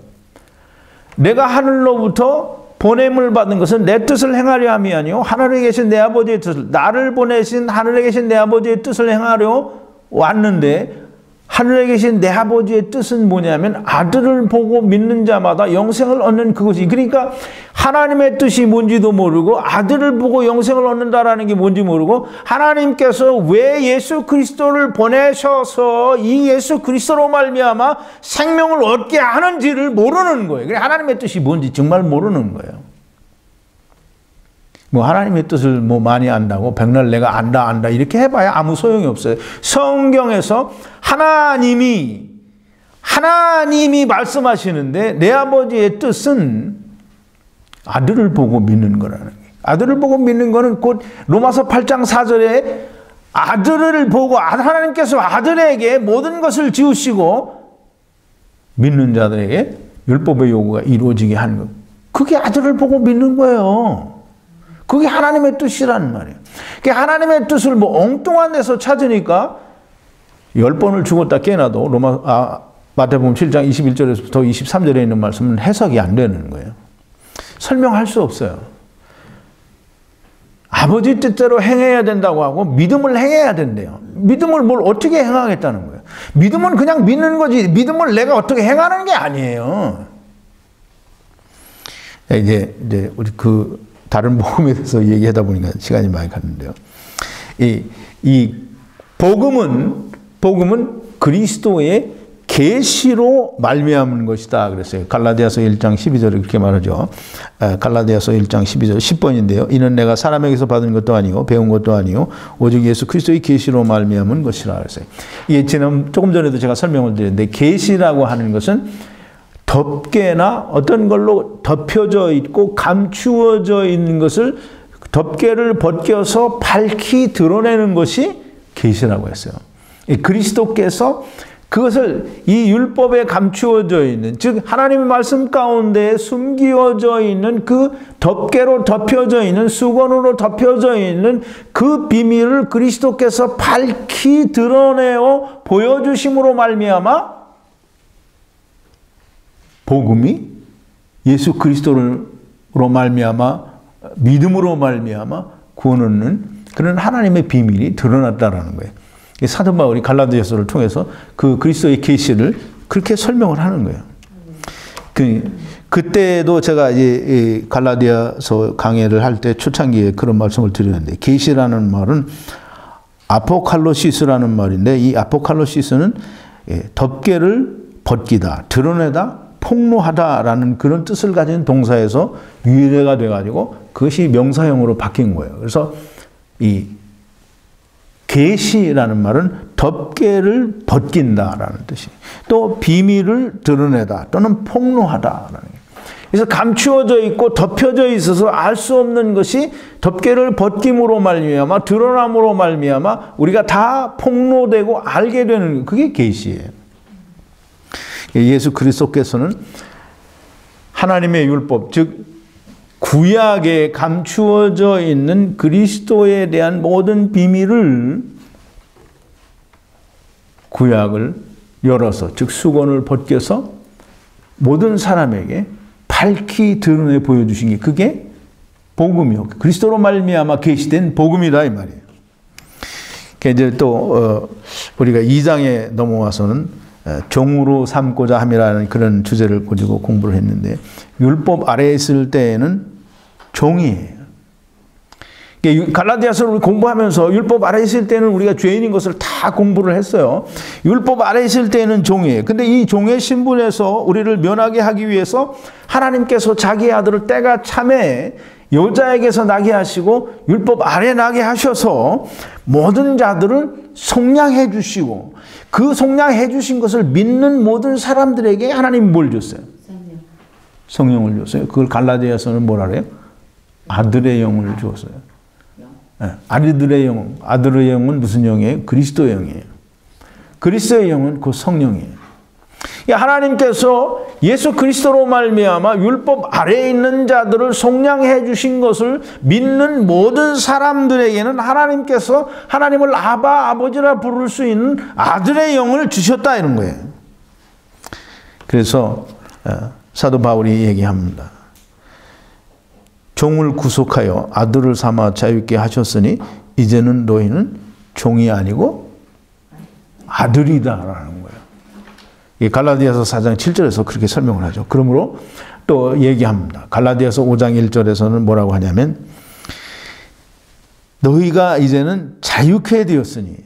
내가 하늘로부터 보냄을 받은 것은 내 뜻을 행하려 함이 아니요 하늘에 계신 내 아버지의 뜻을 나를 보내신 하늘에 계신 내 아버지의 뜻을 행하려 왔는데 하늘에 계신 내 아버지의 뜻은 뭐냐면 아들을 보고 믿는 자마다 영생을 얻는 그것이 그러니까 하나님의 뜻이 뭔지도 모르고 아들을 보고 영생을 얻는다라는 게 뭔지 모르고 하나님께서 왜 예수 그리스도를 보내셔서 이 예수 그리스도로 말미암아 생명을 얻게 하는지를 모르는 거예요. 그래 하나님의 뜻이 뭔지 정말 모르는 거예요. 하나님의 뜻을 많이 안다고 백날 내가 안다 이렇게 해봐야 아무 소용이 없어요. 성경에서 하나님이 말씀하시는데 내 아버지의 뜻은 아들을 보고 믿는 거라는 거예요. 아들을 보고 믿는 거는 곧 로마서 8장 4절에 아들을 보고 하나님께서 아들에게 모든 것을 지우시고 믿는 자들에게 율법의 요구가 이루어지게 하는 거예요. 그게 아들을 보고 믿는 거예요. 그게 하나님의 뜻이라는 말이에요. 그 하나님의 뜻을 뭐 엉뚱한 데서 찾으니까 10번을 죽었다 깨어나도 마태복음 7장 21절에서부터 23절에 있는 말씀은 해석이 안 되는 거예요. 설명할 수 없어요. 아버지 뜻대로 행해야 된다고 하고 믿음을 행해야 된대요. 믿음을 뭘 어떻게 행하겠다는 거예요. 믿음은 그냥 믿는 거지 믿음을 내가 어떻게 행하는 게 아니에요. 이제 우리 그 다른 복음에 대해서 얘기하다 보니까 시간이 많이 갔는데요. 이 복음은 그리스도의 계시로 말미암은 것이다 그랬어요. 갈라디아서 1장 12절에 그렇게 말하죠. 갈라디아서 1장 12절 10번인데요. 이는 내가 사람에게서 받은 것도 아니요 배운 것도 아니요 오직 예수 그리스도의 계시로 말미암은 것이라 그랬어요. 이게 조금 전에도 제가 설명을 드렸는데 계시라고 하는 것은 덮개나 어떤 걸로 덮여져 있고 감추어져 있는 것을 덮개를 벗겨서 밝히 드러내는 것이 계시라고 했어요. 그리스도께서 그것을 이 율법에 감추어져 있는, 즉 하나님의 말씀 가운데 숨겨져 있는 그 덮개로 덮여져 있는, 수건으로 덮여져 있는 그 비밀을 그리스도께서 밝히 드러내어 보여주심으로 말미암아 복음이 예수 그리스도로 말미암아 믿음으로 말미암아 구원 얻는 그런 하나님의 비밀이 드러났다라는 거예요. 사도 바울이 갈라디아서를 통해서 그 그리스도의 계시를 그렇게 설명을 하는 거예요. 그때도 제가 이제 갈라디아서 강해를 할 때 초창기에 그런 말씀을 드렸는데, 계시라는 말은 아포칼로시스라는 말인데, 이 아포칼로시스는 덮개를 벗기다, 드러내다, 폭로하다라는 그런 뜻을 가진 동사에서 유래가 돼가지고 그것이 명사형으로 바뀐 거예요. 그래서 이 계시라는 말은 덮개를 벗긴다라는 뜻이, 또 비밀을 드러내다 또는 폭로하다라는 거예요. 그래서 감추어져 있고 덮여져 있어서 알 수 없는 것이 덮개를 벗김으로 말미암아 드러남으로 말미암아 우리가 다 폭로되고 알게 되는, 그게 계시예요. 예수 그리스도께서는 하나님의 율법, 즉 구약에 감추어져 있는 그리스도에 대한 모든 비밀을 구약을 열어서, 즉 수건을 벗겨서 모든 사람에게 밝히 드러내 보여주신 게, 그게 복음이요, 그리스도로 말미암아 계시된 복음이다 이 말이에요. 이제 또 우리가 2장에 넘어와서는 종으로 삼고자 함이라는 그런 주제를 가지고 공부를 했는데, 율법 아래에 있을 때에는 종이에요. 갈라디아서를 공부하면서 율법 아래에 있을 때는 우리가 죄인인 것을 다 공부를 했어요. 율법 아래에 있을 때는 종이에요. 근데 이 종의 신분에서 우리를 면하게 하기 위해서 하나님께서 자기의 아들을 때가 참에 여자에게서 나게 하시고 율법 아래 나게 하셔서 모든 자들을 속량해 주시고, 그 속량해 주신 것을 믿는 모든 사람들에게 하나님이 뭘 줬어요? 성령을 줬어요. 그걸 갈라디아서는 뭐라 그래요? 아들의 영을 주었어요. 네, 아들의 영, 아들의 영은 무슨 영이에요? 그리스도의 영이에요. 그리스도의 영은 그 성령이에요. 하나님께서 예수 그리스도로 말미암아 율법 아래에 있는 자들을 속량해 주신 것을 믿는 모든 사람들에게는 하나님께서 하나님을 아바, 아버지라 부를 수 있는 아들의 영을 주셨다 이런 거예요. 그래서 사도 바울이 얘기합니다. 종을 구속하여 아들을 삼아 자유케 하셨으니 이제는 너희는 종이 아니고 아들이다라는 거예요. 이 갈라디아서 4장 7절에서 그렇게 설명을 하죠. 그러므로 또 얘기합니다. 갈라디아서 5장 1절에서는 뭐라고 하냐면, 너희가 이제는 자유케 되었으니,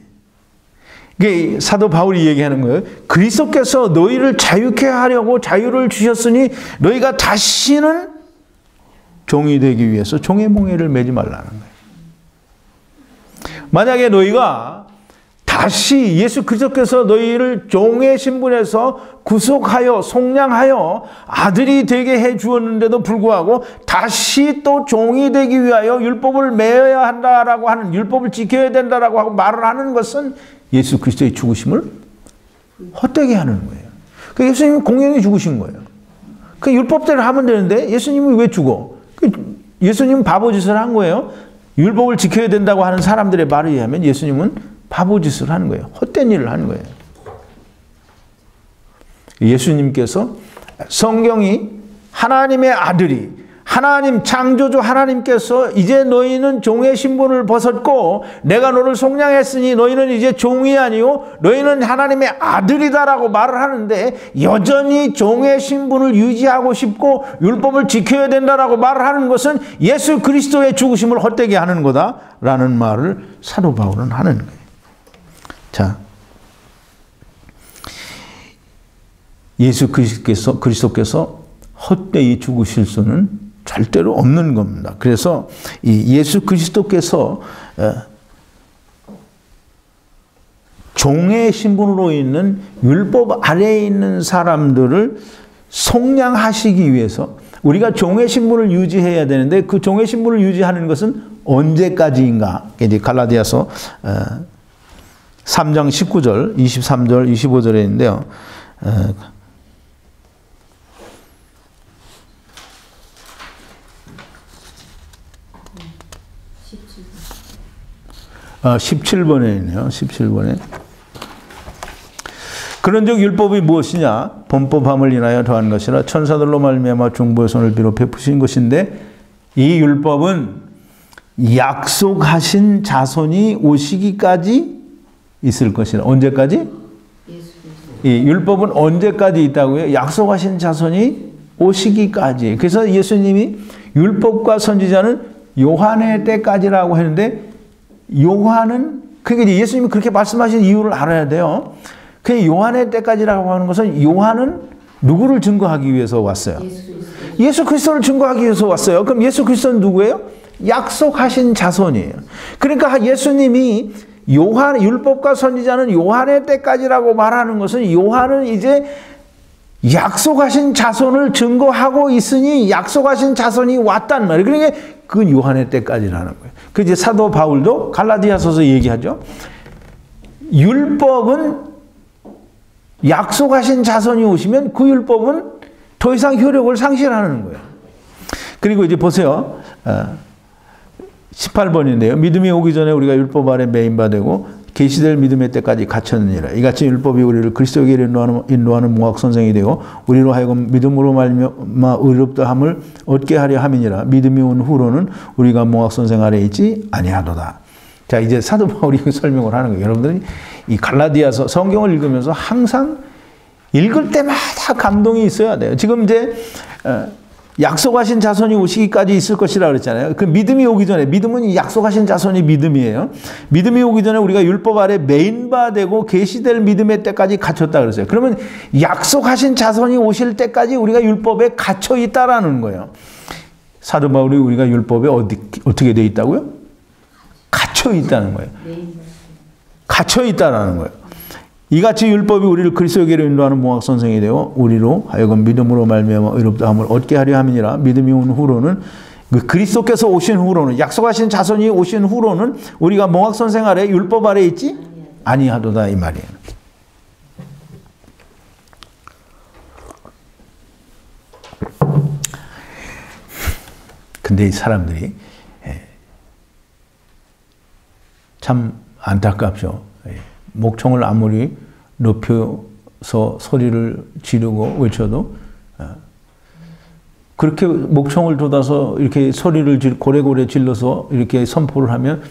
이게 사도 바울이 얘기하는 거예요. 그리스도께서 너희를 자유케 하려고 자유를 주셨으니 너희가 다시는 종이 되기 위해서 종의 몽해를 매지 말라는 거예요. 만약에 너희가 다시 예수 그리스도께서 너희를 종의 신분에서 구속하여 속량하여 아들이 되게 해 주었는데도 불구하고 다시 또 종이 되기 위하여 율법을 매어야 한다라고 하는, 율법을 지켜야 된다라고 하고 말을 하는 것은 예수 그리스도의 죽으심을 헛되게 하는 거예요. 그 예수님이 공연히 죽으신 거예요. 그 율법대로 하면 되는데 예수님이 왜 죽어? 예수님은 바보짓을 한 거예요. 율법을 지켜야 된다고 하는 사람들의 말에 의하면 예수님은 바보짓을 하는 거예요. 헛된 일을 하는 거예요. 예수님께서 성경이 하나님의 아들이 하나님 창조주 하나님께서 이제 너희는 종의 신분을 벗었고 내가 너를 속량했으니 너희는 이제 종이 아니요 너희는 하나님의 아들이다라고 말을 하는데 여전히 종의 신분을 유지하고 싶고 율법을 지켜야 된다라고 말을 하는 것은 예수 그리스도의 죽으심을 헛되게 하는 거다라는 말을 사도 바울은 하는 거예요. 자, 예수 그리스도께서 헛되이 죽으실 수는 절대로 없는 겁니다. 그래서 이 예수 그리스도께서 종의 신분으로 있는 율법 아래에 있는 사람들을 속량하시기 위해서 우리가 종의 신분을 유지해야 되는데 그 종의 신분을 유지하는 것은 언제까지인가? 이제 갈라디아서 3장 19절, 23절, 25절에 있는데요. 17번에 있네요. 17번에. 그런즉 율법이 무엇이냐? 범법함을 인하여 더한 것이라 천사들로 말미암아 중보의 손을 비롯 베푸신 것인데 이 율법은 약속하신 자손이 오시기까지 있을 것이라. 언제까지? 이 율법은 언제까지 있다고요? 약속하신 자손이 오시기까지. 그래서 예수님이 율법과 선지자는 요한의 때까지라고 했는데 요한은 그게 예수님이 그렇게 말씀하신 이유를 알아야 돼요. 그 요한의 때까지라고 하는 것은 요한은 누구를 증거하기 위해서 왔어요? 예수 그리스도를 증거하기 위해서 왔어요. 그럼 예수 그리스도는 누구예요? 약속하신 자손이에요. 그러니까 예수님이 요한 율법과 선지자는 요한의 때까지라고 말하는 것은 요한은 이제 약속하신 자손을 증거하고 있으니 약속하신 자손이 왔단 말이에요. 그러니까 그건 요한의 때까지라는 거예요. 그 이제 사도 바울도 갈라디아서서 얘기하죠. 율법은 약속하신 자손이 오시면 그 율법은 더 이상 효력을 상실하는 거예요. 그리고 이제 보세요. 18번인데요. 믿음이 오기 전에 우리가 율법 아래 매인바 되고 계시될 믿음의 때까지 갇혔느니라. 이같이 율법이 우리를 그리스도에게 인도하는 몽학 선생이 되고 우리로 하여금 믿음으로 말미암아 의롭다함을 얻게 하려 함이니라. 믿음이 온 후로는 우리가 몽학 선생 아래 있지 아니하도다. 자, 이제 사도 바울이 설명을 하는 거예요. 여러분들이 이 갈라디아서 성경을 읽으면서 항상 읽을 때마다 감동이 있어야 돼요. 지금 이제 약속하신 자손이 오시기까지 있을 것이라 그랬잖아요. 그 믿음이 오기 전에, 믿음은 약속하신 자손이 믿음이에요. 믿음이 오기 전에 우리가 율법 아래 매인바 되고 계시될 믿음의 때까지 갇혔다 그랬어요. 그러면 약속하신 자손이 오실 때까지 우리가 율법에 갇혀 있다라는 거예요. 사도 바울이 우리가 율법에 어떻게 돼 있다고요? 갇혀 있다는 거예요. 갇혀 있다라는 거예요. 이같이 율법이 우리를 그리스도에게로 인도하는 몽학 선생이 되어 우리로 하여금 믿음으로 말미암아 의롭다함을 얻게 하려 함이니라. 믿음이 온 후로는 그 그리스도께서 오신 후로는 약속하신 자손이 오신 후로는 우리가 몽학 선생 아래 율법 아래 있지 아니하도다 이 말이에요. 근데 이 사람들이 참 안타깝죠. 목청을 아무리 높여서 소리를 지르고 외쳐도 그렇게 목청을 돋아서 이렇게 소리를 고래고래 질러서 이렇게 선포를 하면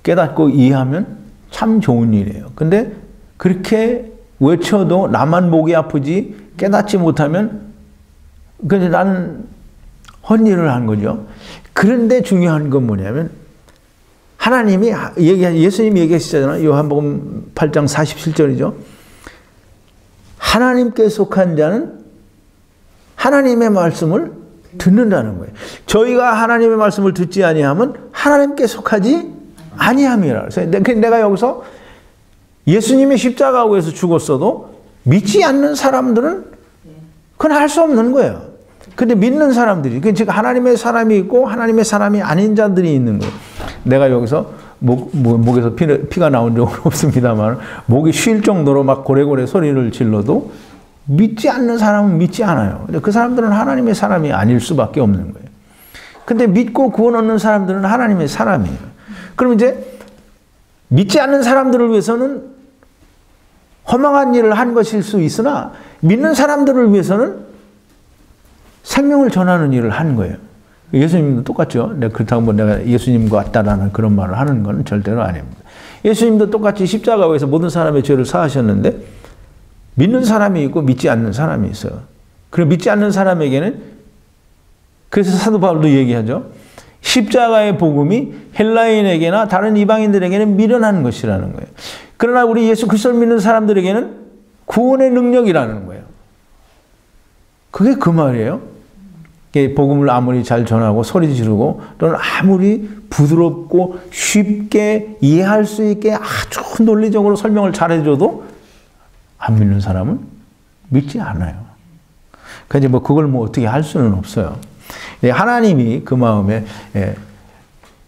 깨닫고 이해하면 참 좋은 일이에요. 근데 그렇게 외쳐도 나만 목이 아프지 깨닫지 못하면 근데 나는 헛일을 한 거죠. 그런데 중요한 건 뭐냐면 하나님이 예수님이 얘기하시잖아요. 요한복음 8장 47절이죠. 하나님께 속한 자는 하나님의 말씀을 듣는다는 거예요. 저희가 하나님의 말씀을 듣지 아니하면 하나님께 속하지 아니함이라. 그래서 내가 여기서 예수님의 십자가에서 죽었어도 믿지 않는 사람들은 그건 할 수 없는 거예요. 근데 믿는 사람들이, 즉 하나님의 사람이 있고 하나님의 사람이 아닌 자들이 있는 거예요. 내가 여기서 목에서 피가 나온 적은 없습니다만 목이 쉴 정도로 막 고래고래 소리를 질러도 믿지 않는 사람은 믿지 않아요. 그 사람들은 하나님의 사람이 아닐 수밖에 없는 거예요. 근데 믿고 구원 얻는 사람들은 하나님의 사람이에요. 그럼 이제 믿지 않는 사람들을 위해서는 허망한 일을 한 것일 수 있으나 믿는 사람들을 위해서는 생명을 전하는 일을 하는 거예요. 예수님도 똑같죠. 그렇다고 내가 예수님과 같다라는 그런 말을 하는 건 절대로 아닙니다. 예수님도 똑같이 십자가에서 모든 사람의 죄를 사하셨는데 믿는 사람이 있고 믿지 않는 사람이 있어요. 그리고 믿지 않는 사람에게는 그래서 사도 바울도 얘기하죠. 십자가의 복음이 헬라인에게나 다른 이방인들에게는 미련한 것이라는 거예요. 그러나 우리 예수 그리스도를 믿는 사람들에게는 구원의 능력이라는 거예요. 그게 그 말이에요. 복음을 아무리 잘 전하고 소리 지르고 또는 아무리 부드럽고 쉽게 이해할 수 있게 아주 논리적으로 설명을 잘해줘도 안 믿는 사람은 믿지 않아요. 그러니까 뭐 그걸 뭐 어떻게 할 수는 없어요. 하나님이 그 마음에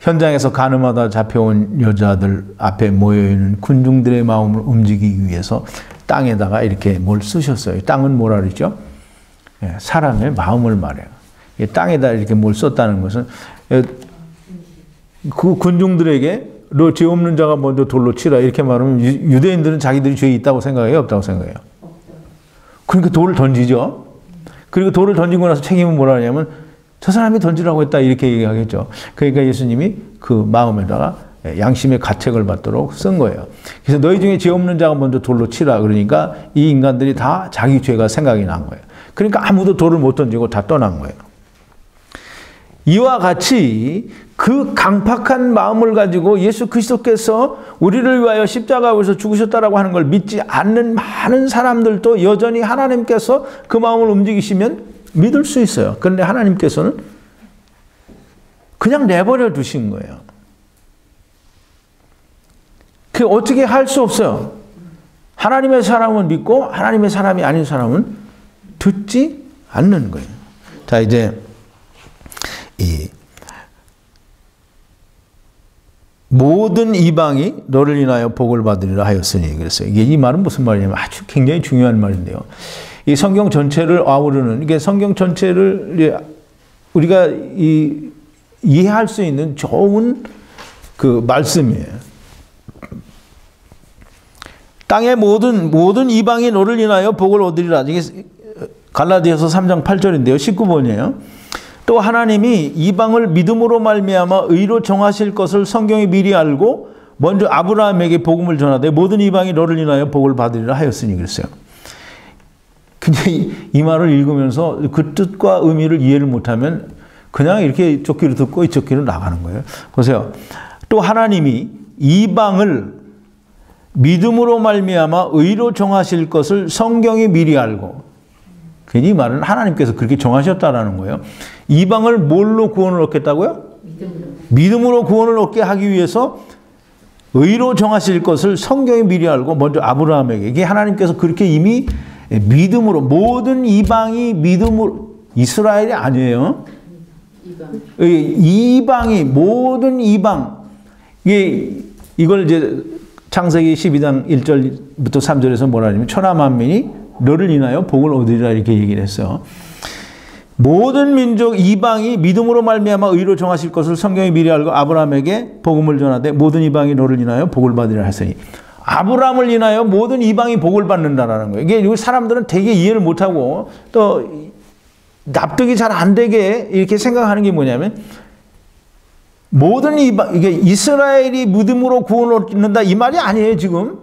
현장에서 가늠하다 잡혀온 여자들 앞에 모여있는 군중들의 마음을 움직이기 위해서 땅에다가 이렇게 뭘 쓰셨어요. 땅은 뭐라 그러죠? 사람의 마음을 말해요. 땅에다 이렇게 뭘 썼다는 것은 그 군중들에게 너 죄 없는 자가 먼저 돌로 치라 이렇게 말하면 유대인들은 자기들이 죄 있다고 생각해요? 없다고 생각해요? 그러니까 돌을 던지죠. 그리고 돌을 던지고 나서 책임은 뭐라 하냐면 저 사람이 던지라고 했다 이렇게 얘기하겠죠. 그러니까 예수님이 그 마음에다가 양심의 가책을 받도록 쓴 거예요. 그래서 너희 중에 죄 없는 자가 먼저 돌로 치라 그러니까 이 인간들이 다 자기 죄가 생각이 난 거예요. 그러니까 아무도 돌을 못 던지고 다 떠난 거예요. 이와 같이 그 강팍한 마음을 가지고 예수 그리스도께서 우리를 위하여 십자가에서 죽으셨다라고 하는 걸 믿지 않는 많은 사람들도 여전히 하나님께서 그 마음을 움직이시면 믿을 수 있어요. 그런데 하나님께서는 그냥 내버려 두신 거예요. 그 어떻게 할 수 없어요. 하나님의 사람은 믿고 하나님의 사람이 아닌 사람은 듣지 않는 거예요. 자, 이제 이 모든 이방이 너를 인하여 복을 받으리라 하였으니 그랬어요. 이게 이 말은 무슨 말이냐면 아주 굉장히 중요한 말인데요. 이 성경 전체를 아우르는 이게 성경 전체를 우리가 이해할 수 있는 좋은 그 말씀이에요. 땅의 모든 이방이 너를 인하여 복을 얻으리라. 이게 갈라디아서 3장 8절인데요. 19번이에요. 또 하나님이 이방을 믿음으로 말미암아 의로 정하실 것을 성경이 미리 알고 먼저 아브라함에게 복음을 전하되 모든 이방이 너를 인하여 복을 받으리라 하였으니 그랬어요. 근데 이 말을 읽으면서 그 뜻과 의미를 이해를 못하면 그냥 이렇게 이쪽 귀로 듣고 이쪽 귀로 나가는 거예요. 보세요. 또 하나님이 이방을 믿음으로 말미암아 의로 정하실 것을 성경이 미리 알고 이 말은 하나님께서 그렇게 정하셨다라는 거예요. 이방을 뭘로 구원을 얻겠다고요? 믿음으로 구원을 얻게 하기 위해서 의로 정하실 것을 성경이 미리 알고 먼저 아브라함에게 이게 하나님께서 그렇게 이미 믿음으로 모든 이방이 믿음으로 이스라엘이 아니에요. 이방이 모든 이방 이걸 이제 창세기 12장 1절부터 3절에서 뭐라 하냐면 천하 만민이 너를 인하여 복을 얻으리라 이렇게 얘기를 했어요. 모든 민족 이방이 믿음으로 말미암아 의로 정하실 것을 성경이 미리 알고 아브라함에게 복음을 전하되 모든 이방이 너를 인하여 복을 받으리라 했으니 아브라함을 인하여 모든 이방이 복을 받는다라는 거예요. 이게 사람들은 되게 이해를 못하고 또 납득이 잘 안 되게 이렇게 생각하는 게 뭐냐면 모든 이방 이게 이스라엘이 믿음으로 구원을 얻는다 이 말이 아니에요. 지금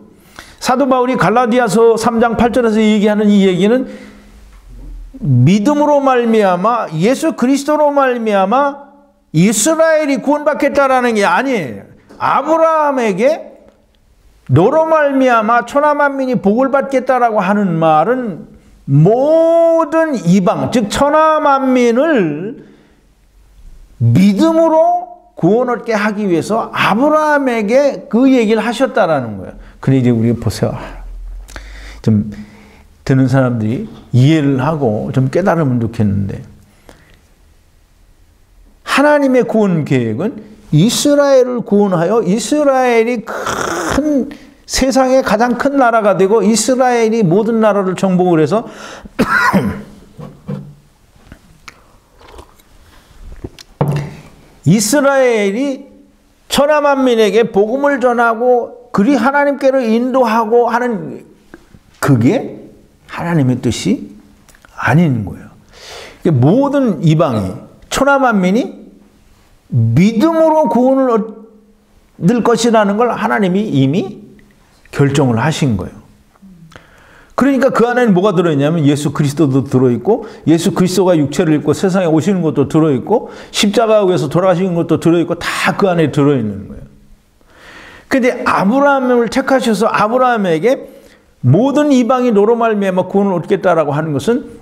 사도 바울이 갈라디아서 3장 8절에서 얘기하는 이 얘기는 믿음으로 말미암아 예수 그리스도로 말미암아 이스라엘이 구원받겠다라는 게 아니에요. 아브라함에게 너로 말미암아 천하 만민이 복을 받겠다라고 하는 말은 모든 이방 즉 천하 만민을 믿음으로 구원 얻게 하기 위해서 아브라함에게 그 얘기를 하셨다라는 거예요. 근데 이제 우리가 보세요. 좀 듣는 사람들이 이해를 하고 좀 깨달으면 좋겠는데 하나님의 구원 계획은 이스라엘을 구원하여 이스라엘이 큰 세상의 가장 큰 나라가 되고 이스라엘이 모든 나라를 정복을 해서 이스라엘이 천하만민에게 복음을 전하고 그리 하나님께로 인도하고 하는 그게 하나님의 뜻이 아닌 거예요. 모든 이방이 천하만민이 믿음으로 구원을 얻을 것이라는 걸 하나님이 이미 결정을 하신 거예요. 그러니까 그 안에는 뭐가 들어있냐면 예수 그리스도도 들어있고 예수 그리스도가 육체를 입고 세상에 오시는 것도 들어있고 십자가 위에서 돌아가시는 것도 들어있고 다 그 안에 들어있는 거예요. 그런데 아브라함을 택하셔서 아브라함에게 모든 이방이 너로 말미암아 구원을 얻겠다라고 하는 것은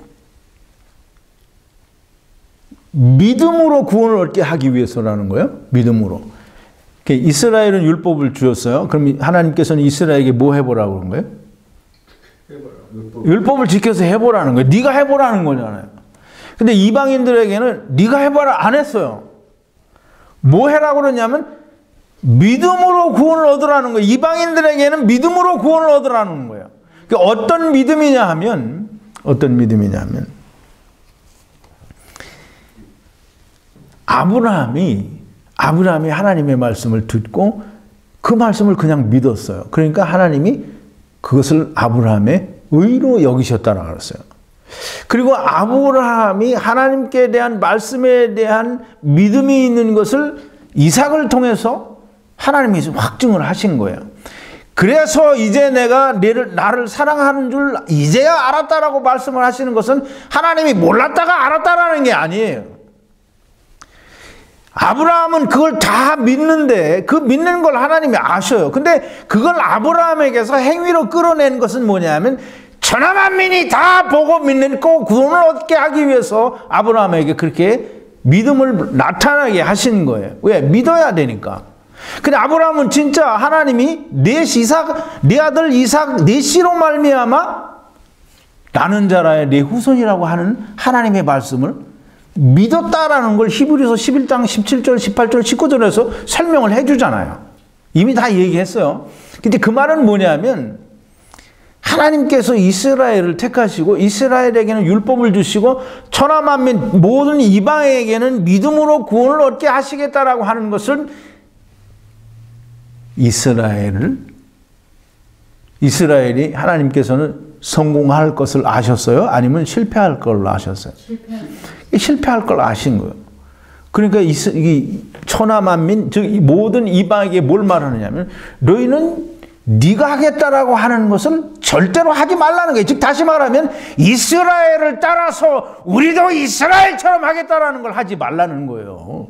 믿음으로 구원을 얻게 하기 위해서라는 거예요. 믿음으로. 이스라엘은 율법을 주었어요. 그럼 하나님께서는 이스라엘에게 뭐 해보라고 그런 거예요? 율법을 지켜서 해보라는 거예요. 네가 해보라는 거잖아요. 근데 이방인들에게는 네가 해봐라 안 했어요. 뭐 해라고 그러냐면 믿음으로 구원을 얻으라는 거예요. 이방인들에게는 믿음으로 구원을 얻으라는 거예요. 어떤 믿음이냐 하면 아브라함이 하나님의 말씀을 듣고 그 말씀을 그냥 믿었어요. 그러니까 하나님이 그것을 아브라함의 의로 여기셨다라고 그랬어요. 그리고 아브라함이 하나님께 대한 말씀에 대한 믿음이 있는 것을 이삭을 통해서 하나님이 확증을 하신 거예요. 그래서 이제 내가 나를 사랑하는 줄 이제야 알았다라고 말씀을 하시는 것은 하나님이 몰랐다가 알았다라는 게 아니에요. 아브라함은 그걸 다 믿는데 그 믿는 걸 하나님이 아셔요. 근데 그걸 아브라함에게서 행위로 끌어낸 것은 뭐냐면 천하만민이 다 보고 믿는 꼭 구원을 얻게 하기 위해서 아브라함에게 그렇게 믿음을 나타나게 하신 거예요. 왜? 믿어야 되니까. 근데 아브라함은 진짜 하나님이 네 아들 이삭 네 씨로 말미암아 나는 자라의 네 후손이라고 하는 하나님의 말씀을 믿었다라는 걸 히브리서 11장 17절 18절 19절에서 설명을 해주잖아요. 이미 다 얘기했어요. 근데 그 말은 뭐냐면 하나님께서 이스라엘을 택하시고 이스라엘에게는 율법을 주시고 천하만민 모든 이방에게는 믿음으로 구원을 얻게 하시겠다라고 하는 것은 이스라엘이 하나님께서는 성공할 것을 아셨어요? 아니면 실패할 걸 아셨어요? 실패할 걸 아신 거예요. 그러니까 이 천하만민, 즉 모든 이방에게 뭘 말하느냐면 너희는 네가 하겠다라고 하는 것을 절대로 하지 말라는 거예요. 즉 다시 말하면 이스라엘을 따라서 우리도 이스라엘처럼 하겠다라는 걸 하지 말라는 거예요.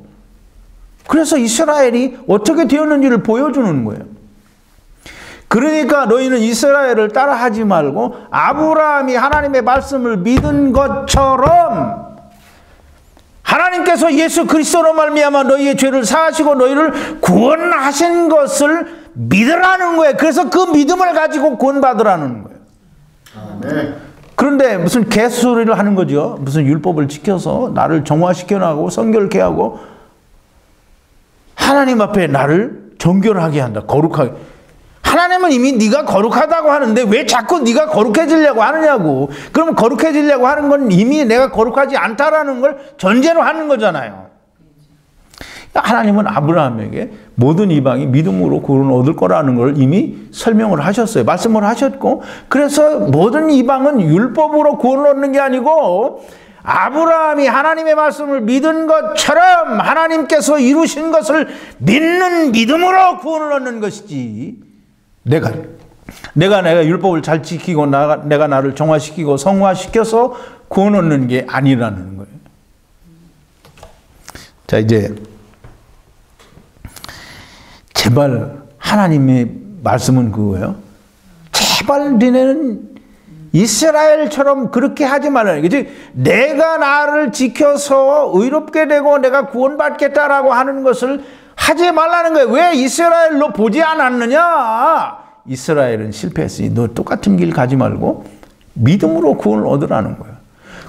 그래서 이스라엘이 어떻게 되었는지를 보여주는 거예요. 그러니까 너희는 이스라엘을 따라하지 말고 아브라함이 하나님의 말씀을 믿은 것처럼 하나님께서 예수 그리스도로 말미암아 너희의 죄를 사하시고 너희를 구원하신 것을 믿으라는 거예요. 그래서 그 믿음을 가지고 구원받으라는 거예요. 아멘. 그런데 무슨 개소리를 하는 거죠. 무슨 율법을 지켜서 나를 정화시켜 나가고 성결케 하고 하나님 앞에 나를 정결하게 한다. 거룩하게. 하나님은 이미 네가 거룩하다고 하는데 왜 자꾸 네가 거룩해지려고 하느냐고. 그럼 거룩해지려고 하는 건 이미 내가 거룩하지 않다라는 걸 전제로 하는 거잖아요. 하나님은 아브라함에게 모든 이방이 믿음으로 구원을 얻을 거라는 걸 이미 설명을 하셨어요. 말씀을 하셨고 그래서 모든 이방은 율법으로 구원을 얻는 게 아니고 아브라함이 하나님의 말씀을 믿은 것처럼 하나님께서 이루신 것을 믿는 믿음으로 구원을 얻는 것이지 내가 율법을 잘 지키고 내가 나를 정화시키고 성화시켜서 구원 얻는 게 아니라는 거예요. 자, 이제 제발 하나님의 말씀은 그거예요. 제발 너네는 이스라엘처럼 그렇게 하지 말라는 거지. 내가 나를 지켜서 의롭게 되고 내가 구원받겠다라고 하는 것을 하지 말라는 거예요. 왜 이스라엘로 보지 않았느냐? 이스라엘은 실패했으니 너 똑같은 길 가지 말고 믿음으로 구원을 얻으라는 거예요.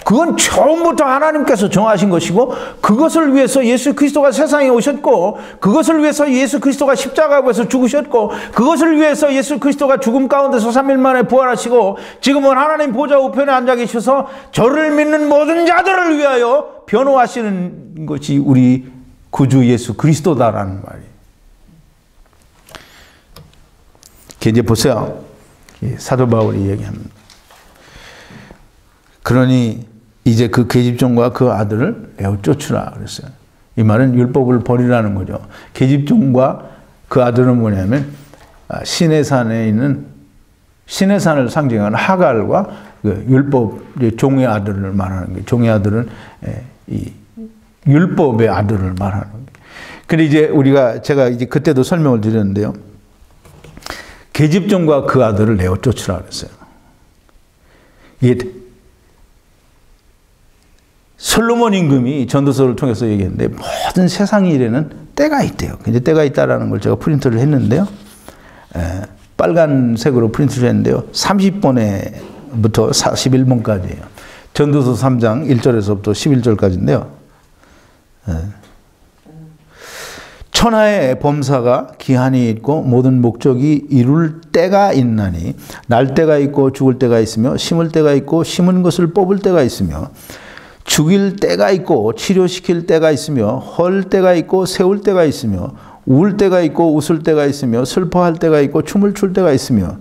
그건 처음부터 하나님께서 정하신 것이고 그것을 위해서 예수 그리스도가 세상에 오셨고 그것을 위해서 예수 그리스도가 십자가에서 죽으셨고 그것을 위해서 예수 그리스도가 죽음 가운데서 3일 만에 부활하시고 지금은 하나님 보좌 우편에 앉아 계셔서 저를 믿는 모든 자들을 위하여 변호하시는 것이 우리 구주 예수 그리스도다라는 말이. 이제 보세요. 사도 바울이 얘기합니다. 그러니 이제 그 계집종과 그 아들을 내어 쫓으라 그랬어요. 이 말은 율법을 버리라는 거죠. 계집종과 그 아들은 뭐냐면 시내산에 있는 시내산을 상징하는 하갈과 그 율법 종의 아들을 말하는 거예요. 종의 아들은 이 율법의 아들을 말하는 거예요. 근데 이제 제가 이제 그때도 설명을 드렸는데요. 계집종과 그 아들을 내어 쫓으라 그랬어요. 이게 솔로몬 임금이 전도서를 통해서 얘기했는데 모든 세상 일에는 때가 있대요. 이제 때가 있다라는 걸 제가 프린트를 했는데요. 빨간색으로 프린트를 했는데요. 30번에부터 41번까지예요. 전도서 3장 1절에서부터 11절까지인데요. 천하의 범사가 기한이 있고 모든 목적이 이룰 때가 있나니 날 때가 있고 죽을 때가 있으며 심을 때가 있고 심은 것을 뽑을 때가 있으며 죽일 때가 있고 치료시킬 때가 있으며 헐 때가 있고 세울 때가 있으며 울 때가 있고 웃을 때가 있으며 슬퍼할 때가 있고 춤을 출 때가 있으며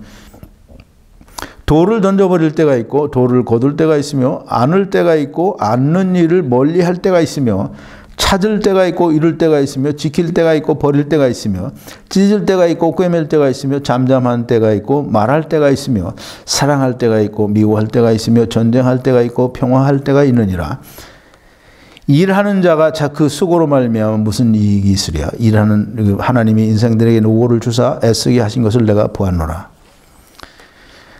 돌을 던져버릴 때가 있고 돌을 거둘 때가 있으며 안을 때가 있고 안는 일을 멀리할 때가 있으며 찾을 때가 있고 잃을 때가 있으며 지킬 때가 있고 버릴 때가 있으며 찢을 때가 있고 꿰맬 때가 있으며 잠잠한 때가 있고 말할 때가 있으며 사랑할 때가 있고 미워할 때가 있으며 전쟁할 때가 있고 평화할 때가 있느니라. 일하는 자가 그 수고로 말미암아 무슨 이익이 있으랴. 일하는 하나님이 인생들에게 노고를 주사 애쓰게 하신 것을 내가 보았노라.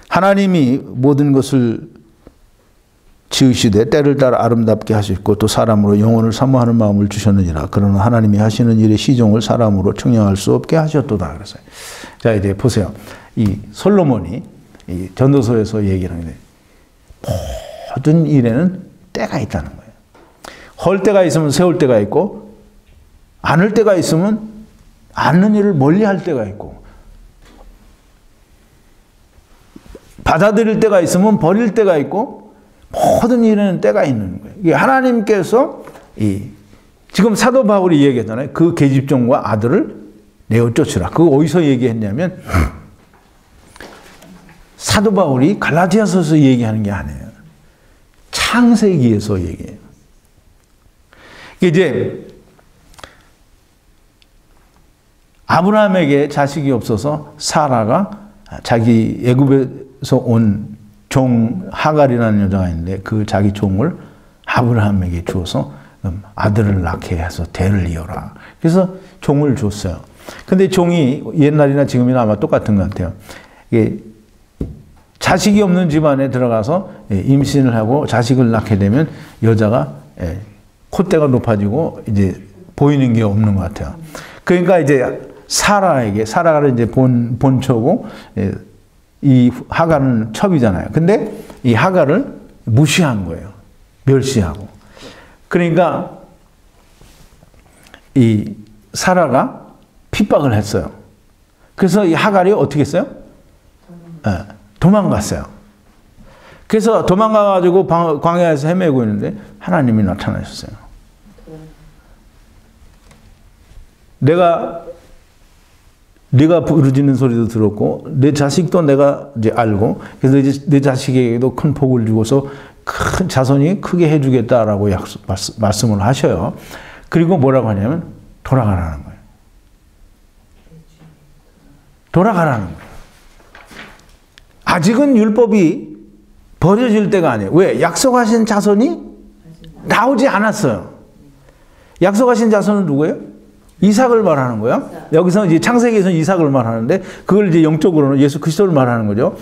하나님이 모든 것을 지으시되 때를 따라 아름답게 하셨고 또 사람으로 영혼을 사모하는 마음을 주셨느니라. 그러나 하나님이 하시는 일의 시종을 사람으로 측량할 수 없게 하셨도다. 그랬어요. 자, 이제 보세요. 이 솔로몬이 이 전도서에서 얘기를 하는데 모든 일에는 때가 있다는 거예요. 헐 때가 있으면 세울 때가 있고 안을 때가 있으면 안는 일을 멀리할 때가 있고 받아들일 때가 있으면 버릴 때가 있고 모든 일에는 때가 있는 거예요. 이게 하나님께서 지금 사도 바울이 얘기했잖아요. 그 계집종과 아들을 내어 쫓으라. 그거 어디서 얘기했냐면 사도 바울이 갈라디아서에서 얘기하는 게 아니에요. 창세기에서 얘기해요. 이제 아브라함에게 자식이 없어서 사라가 자기 애굽에서 온 종 하갈이라는 여자가 있는데 그 자기 종을 아브라함에게 주어서 아들을 낳게 해서 대를 이어라. 그래서 종을 줬어요. 근데 종이 옛날이나 지금이나 아마 똑같은 것 같아요. 이게 자식이 없는 집안에 들어가서 임신을 하고 자식을 낳게 되면 여자가 콧대가 높아지고 이제 보이는 게 없는 것 같아요. 그러니까 이제 사라가 이제 본처고 이 하갈은 첩이잖아요. 근데 이 하갈을 무시한 거예요. 멸시하고. 그러니까 이 사라가 핍박을 했어요. 그래서 이 하갈이 어떻게 했어요? 도망갔어요. 그래서 도망가가지고 광야에서 헤매고 있는데 하나님이 나타나셨어요. 네가 부르짖는 소리도 들었고 내 자식도 내가 이제 알고 그래서 이제 내 자식에게도 큰 복을 주고서 큰 자손이 크게 해주겠다라고 말씀을 하셔요. 그리고 뭐라고 하냐면 돌아가라는 거예요. 돌아가라는 거예요. 아직은 율법이 버려질 때가 아니에요. 왜? 약속하신 자손이 나오지 않았어요. 약속하신 자손은 누구예요? 이삭을 말하는 거야. 여기서 이제 창세기에서는 이삭을 말하는데 그걸 이제 영적으로는 예수 그리스도를 말하는 거죠.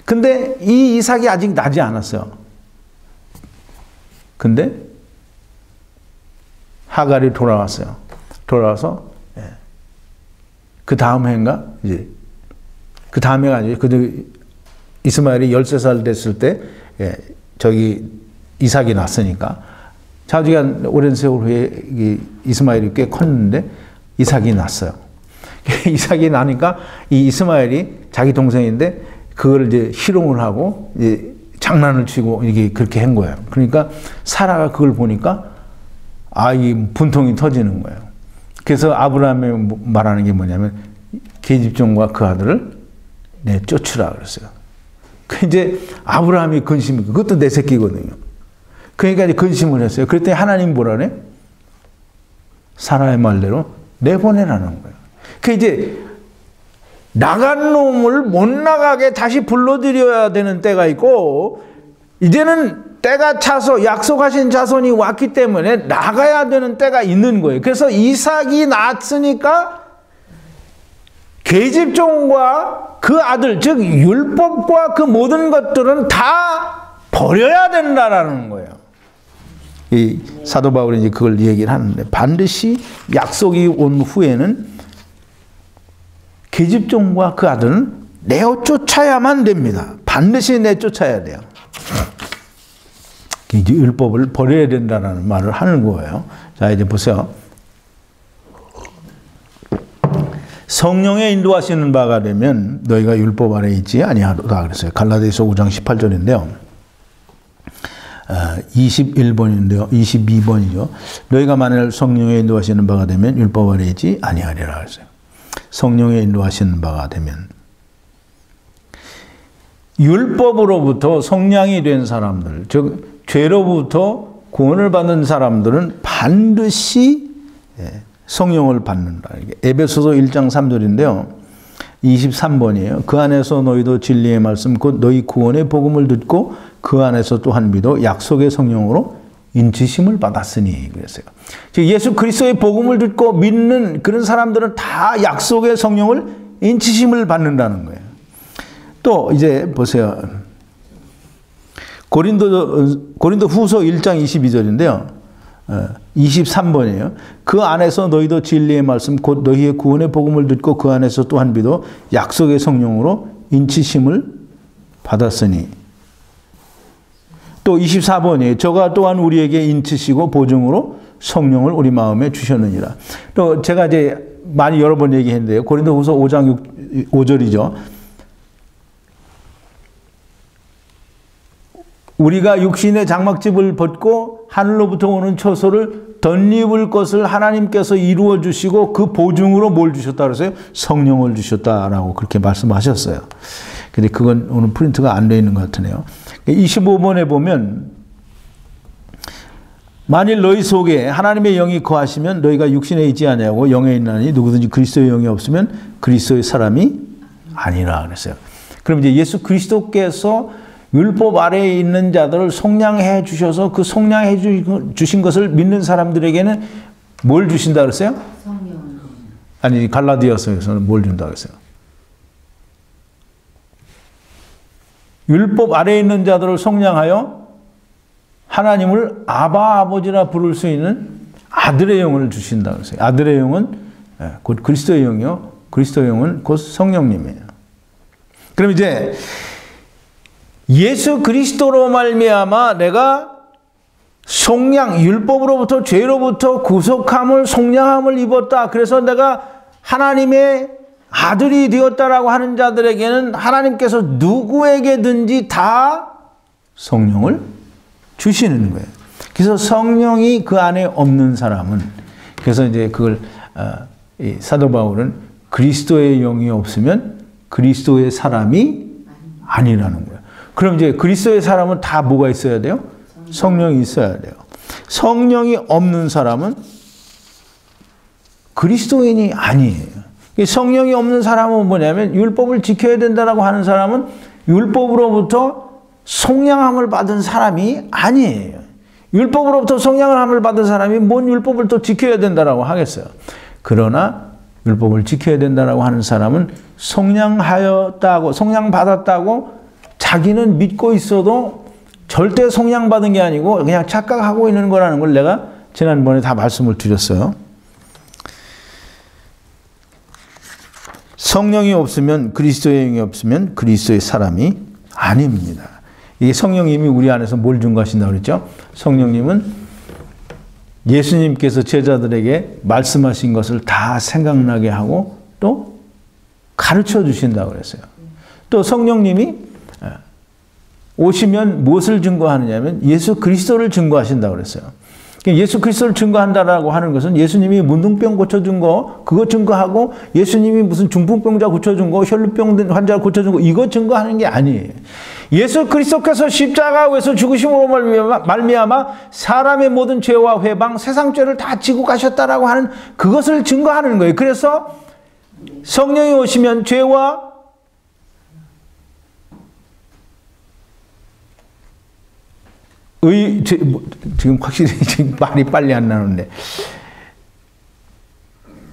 근데 이 이삭이 아직 나지 않았어요. 근데 하갈이 돌아왔어요. 돌아와서 그 다음 해인가 이제 그 다음 해가 아니죠. 그 이스마엘이 13살 됐을 때 저기 이삭이 났으니까 자주간 오랜 세월 후에 이스마엘이 꽤 컸는데 이삭이 났어요. 이삭이 나니까 이 이스마엘이 자기 동생인데 그걸 이제 희롱을 하고 이제 장난을 치고 이게 그렇게 한 거예요. 그러니까 사라가 그걸 보니까 이 분통이 터지는 거예요. 그래서 아브라함이 말하는 게 뭐냐면 계집종과 그 아들을 내쫓으라 그랬어요. 그 이제 아브라함이 근심, 그것도 내 새끼거든요. 그러니까 이제 근심을 했어요. 그랬더니 하나님 뭐라 그래? 사라의 말대로 내보내라는 거예요. 그 이제 나간 놈을 못 나가게 다시 불러들여야 되는 때가 있고, 이제는 때가 차서 약속하신 자손이 왔기 때문에 나가야 되는 때가 있는 거예요. 그래서 이삭이 낳았으니까 계집종과 그 아들, 즉 율법과 그 모든 것들은 다 버려야 된다라는 거예요. 이 사도 바울이 이제 그걸 얘기를 하는데, 반드시 약속이 온 후에는 계집종과 그 아들은 내쫓아야만 됩니다. 반드시 내쫓아야 돼요. 이제 율법을 버려야 된다는 말을 하는 거예요. 자, 이제 보세요. 성령의 인도하시는 바가 되면 너희가 율법 아래 있지 아니하도다 그랬어요. 갈라디아서 5장 18절인데요. 21번인데요. 22번이죠. 너희가 만일 성령의 인도하시는 바가 되면 율법 아래 있지 아니하리라 그랬어요. 성령의 인도하시는 바가 되면, 율법으로부터 성량이 된 사람들, 즉 죄로부터 구원을 받은 사람들은 반드시 성령을 받는다. 에베소서 1장 3절인데요. 23번이에요. 그 안에서 너희도 진리의 말씀 곧 너희 구원의 복음을 듣고 그 안에서 또 한 비도 약속의 성령으로 인치심을 받았으니 그랬어요. 즉 예수 그리스도의 복음을 듣고 믿는 그런 사람들은 다 약속의 성령을 인치심을 받는다는 거예요. 또 이제 보세요. 고린도 후서 1장 22절인데요. 23번이에요. 그 안에서 너희도 진리의 말씀 곧 너희의 구원의 복음을 듣고 그 안에서 또 한 비도 약속의 성령으로 인치심을 받았으니. 또 24번이에요. 저가 또한 우리에게 인치시고 보증으로 성령을 우리 마음에 주셨느니라. 또 제가 이제 많이 여러 번 얘기했는데요. 고린도 후서 5장 5절이죠. 우리가 육신의 장막집을 벗고 하늘로부터 오는 처소를 덧입을 것을 하나님께서 이루어 주시고 그 보증으로 뭘 주셨다 그랬어요? 성령을 주셨다라고 그렇게 말씀하셨어요. 근데 그건 오늘 프린트가 안 되어 있는 것 같으네요. 25번에 보면 만일 너희 속에 하나님의 영이 거하시면 너희가 육신에 있지 아니하고 영에 있나니 누구든지 그리스도의 영이 없으면 그리스도의 사람이 아니라 그랬어요. 그럼 이제 예수 그리스도께서 율법 아래에 있는 자들을 속량해 주셔서 그 속량해 주신 것을 믿는 사람들에게는 뭘 주신다 그랬어요? 성령. 아니 갈라디아서에서는 뭘 준다 그랬어요? 율법 아래에 있는 자들을 속량하여 하나님을 아바 아버지라 부를 수 있는 아들의 영을 주신다 그랬어요. 아들의 영은 곧 그리스도의 영이요. 그리스도의 영은 곧 성령님이에요. 그럼 이제 예수 그리스도로 말미암아 내가 속량, 율법으로부터 죄로부터 구속함을 속량함을 입었다. 그래서 내가 하나님의 아들이 되었다라고 하는 자들에게는 하나님께서 누구에게든지 다 성령을 주시는 거예요. 그래서 성령이 그 안에 없는 사람은, 그래서 이제 그걸 사도 바울은 그리스도의 영이 없으면 그리스도의 사람이 아니라는 거예요. 그럼 이제 그리스도의 사람은 다 뭐가 있어야 돼요? 성령이 있어야 돼요. 성령이 없는 사람은 그리스도인이 아니에요. 성령이 없는 사람은 뭐냐면 율법을 지켜야 된다라고 하는 사람은 율법으로부터 속량함을 받은 사람이 아니에요. 율법으로부터 속량함을 받은 사람이 뭔 율법을 또 지켜야 된다라고 하겠어요. 그러나 율법을 지켜야 된다라고 하는 사람은 속량하였다고, 속량받았다고 자기는 믿고 있어도 절대 속량받은 게 아니고 그냥 착각하고 있는 거라는 걸 내가 지난번에 다 말씀을 드렸어요. 성령이 없으면, 그리스도의 영이 없으면 그리스도의 사람이 아닙니다. 이게 성령님이 우리 안에서 뭘 증거하신다고 그랬죠? 성령님은 예수님께서 제자들에게 말씀하신 것을 다 생각나게 하고 또 가르쳐 주신다고 그랬어요. 또 성령님이 오시면 무엇을 증거하느냐면 예수 그리스도를 증거하신다고 그랬어요. 예수 그리스도를 증거한다라고 하는 것은 예수님이 문둥병 고쳐준 거 그거 증거하고 예수님이 무슨 중풍병자 고쳐준 거 혈루병 환자 고쳐준 거 이거 증거하는 게 아니에요. 예수 그리스도께서 십자가에서 죽으심으로 말미암아 사람의 모든 죄와 회방 세상 죄를 다 지고 가셨다라고 하는 그것을 증거하는 거예요. 그래서 성령이 오시면 죄와 지금 확실히 지금 말이 빨리 안 나오는데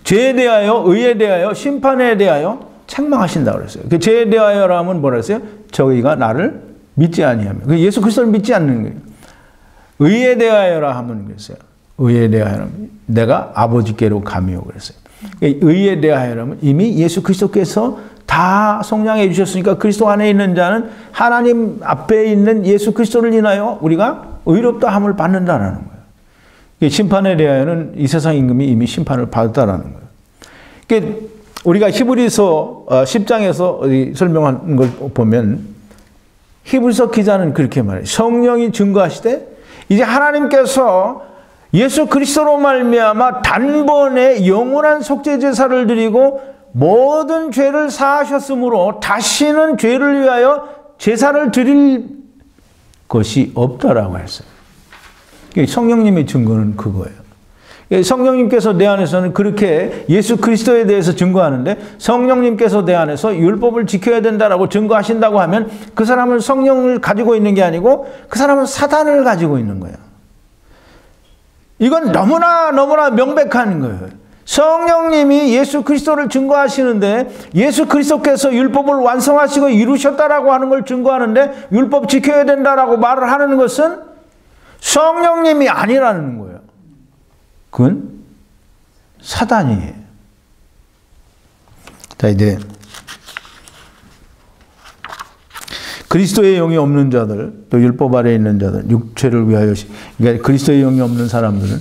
죄에 대하여 의에 대하여 심판에 대하여 책망하신다고 그랬어요. 그 죄에 대하여라면 뭐라 했어요? 저희가 나를 믿지 아니하면 예수 그리스도를 믿지 않는 거예요. 의에 대하여라 하면 그랬어요. 의에 대하여라면 내가 아버지께로 가미오 그랬어요. 의에 대하여라면 이미 예수 그리스도께서 다 속량해 주셨으니까 그리스도 안에 있는 자는 하나님 앞에 있는 예수 그리스도를 인하여 우리가 의롭다 함을 받는다라는 거예요. 심판에 대하여는 이 세상 임금이 이미 심판을 받았다라는 거예요. 그러니까 우리가 히브리서 10장에서 설명한 걸 보면 히브리서 기자는 그렇게 말해요. 성령이 증거하시되 이제 하나님께서 예수 그리스도로 말미암아 단번에 영원한 속죄 제사를 드리고 모든 죄를 사하셨으므로 다시는 죄를 위하여 제사를 드릴 것이 없다라고 했어요. 성령님의 증거는 그거예요. 성령님께서 내 안에서는 그렇게 예수 그리스도에 대해서 증거하는데 성령님께서 내 안에서 율법을 지켜야 된다라고 증거하신다고 하면 그 사람은 성령을 가지고 있는 게 아니고 그 사람은 사단을 가지고 있는 거예요. 이건 너무나 명백한 거예요. 성령님이 예수 그리스도를 증거하시는데 예수 그리스도께서 율법을 완성하시고 이루셨다라고 하는 걸 증거하는데 율법 지켜야 된다라고 말을 하는 것은 성령님이 아니라는 거예요. 그건 사단이에요. 자, 이제 그리스도의 영이 없는 자들, 또 율법 아래에 있는 자들, 육체를 위하여, 그러니까 그리스도의 영이 없는 사람들은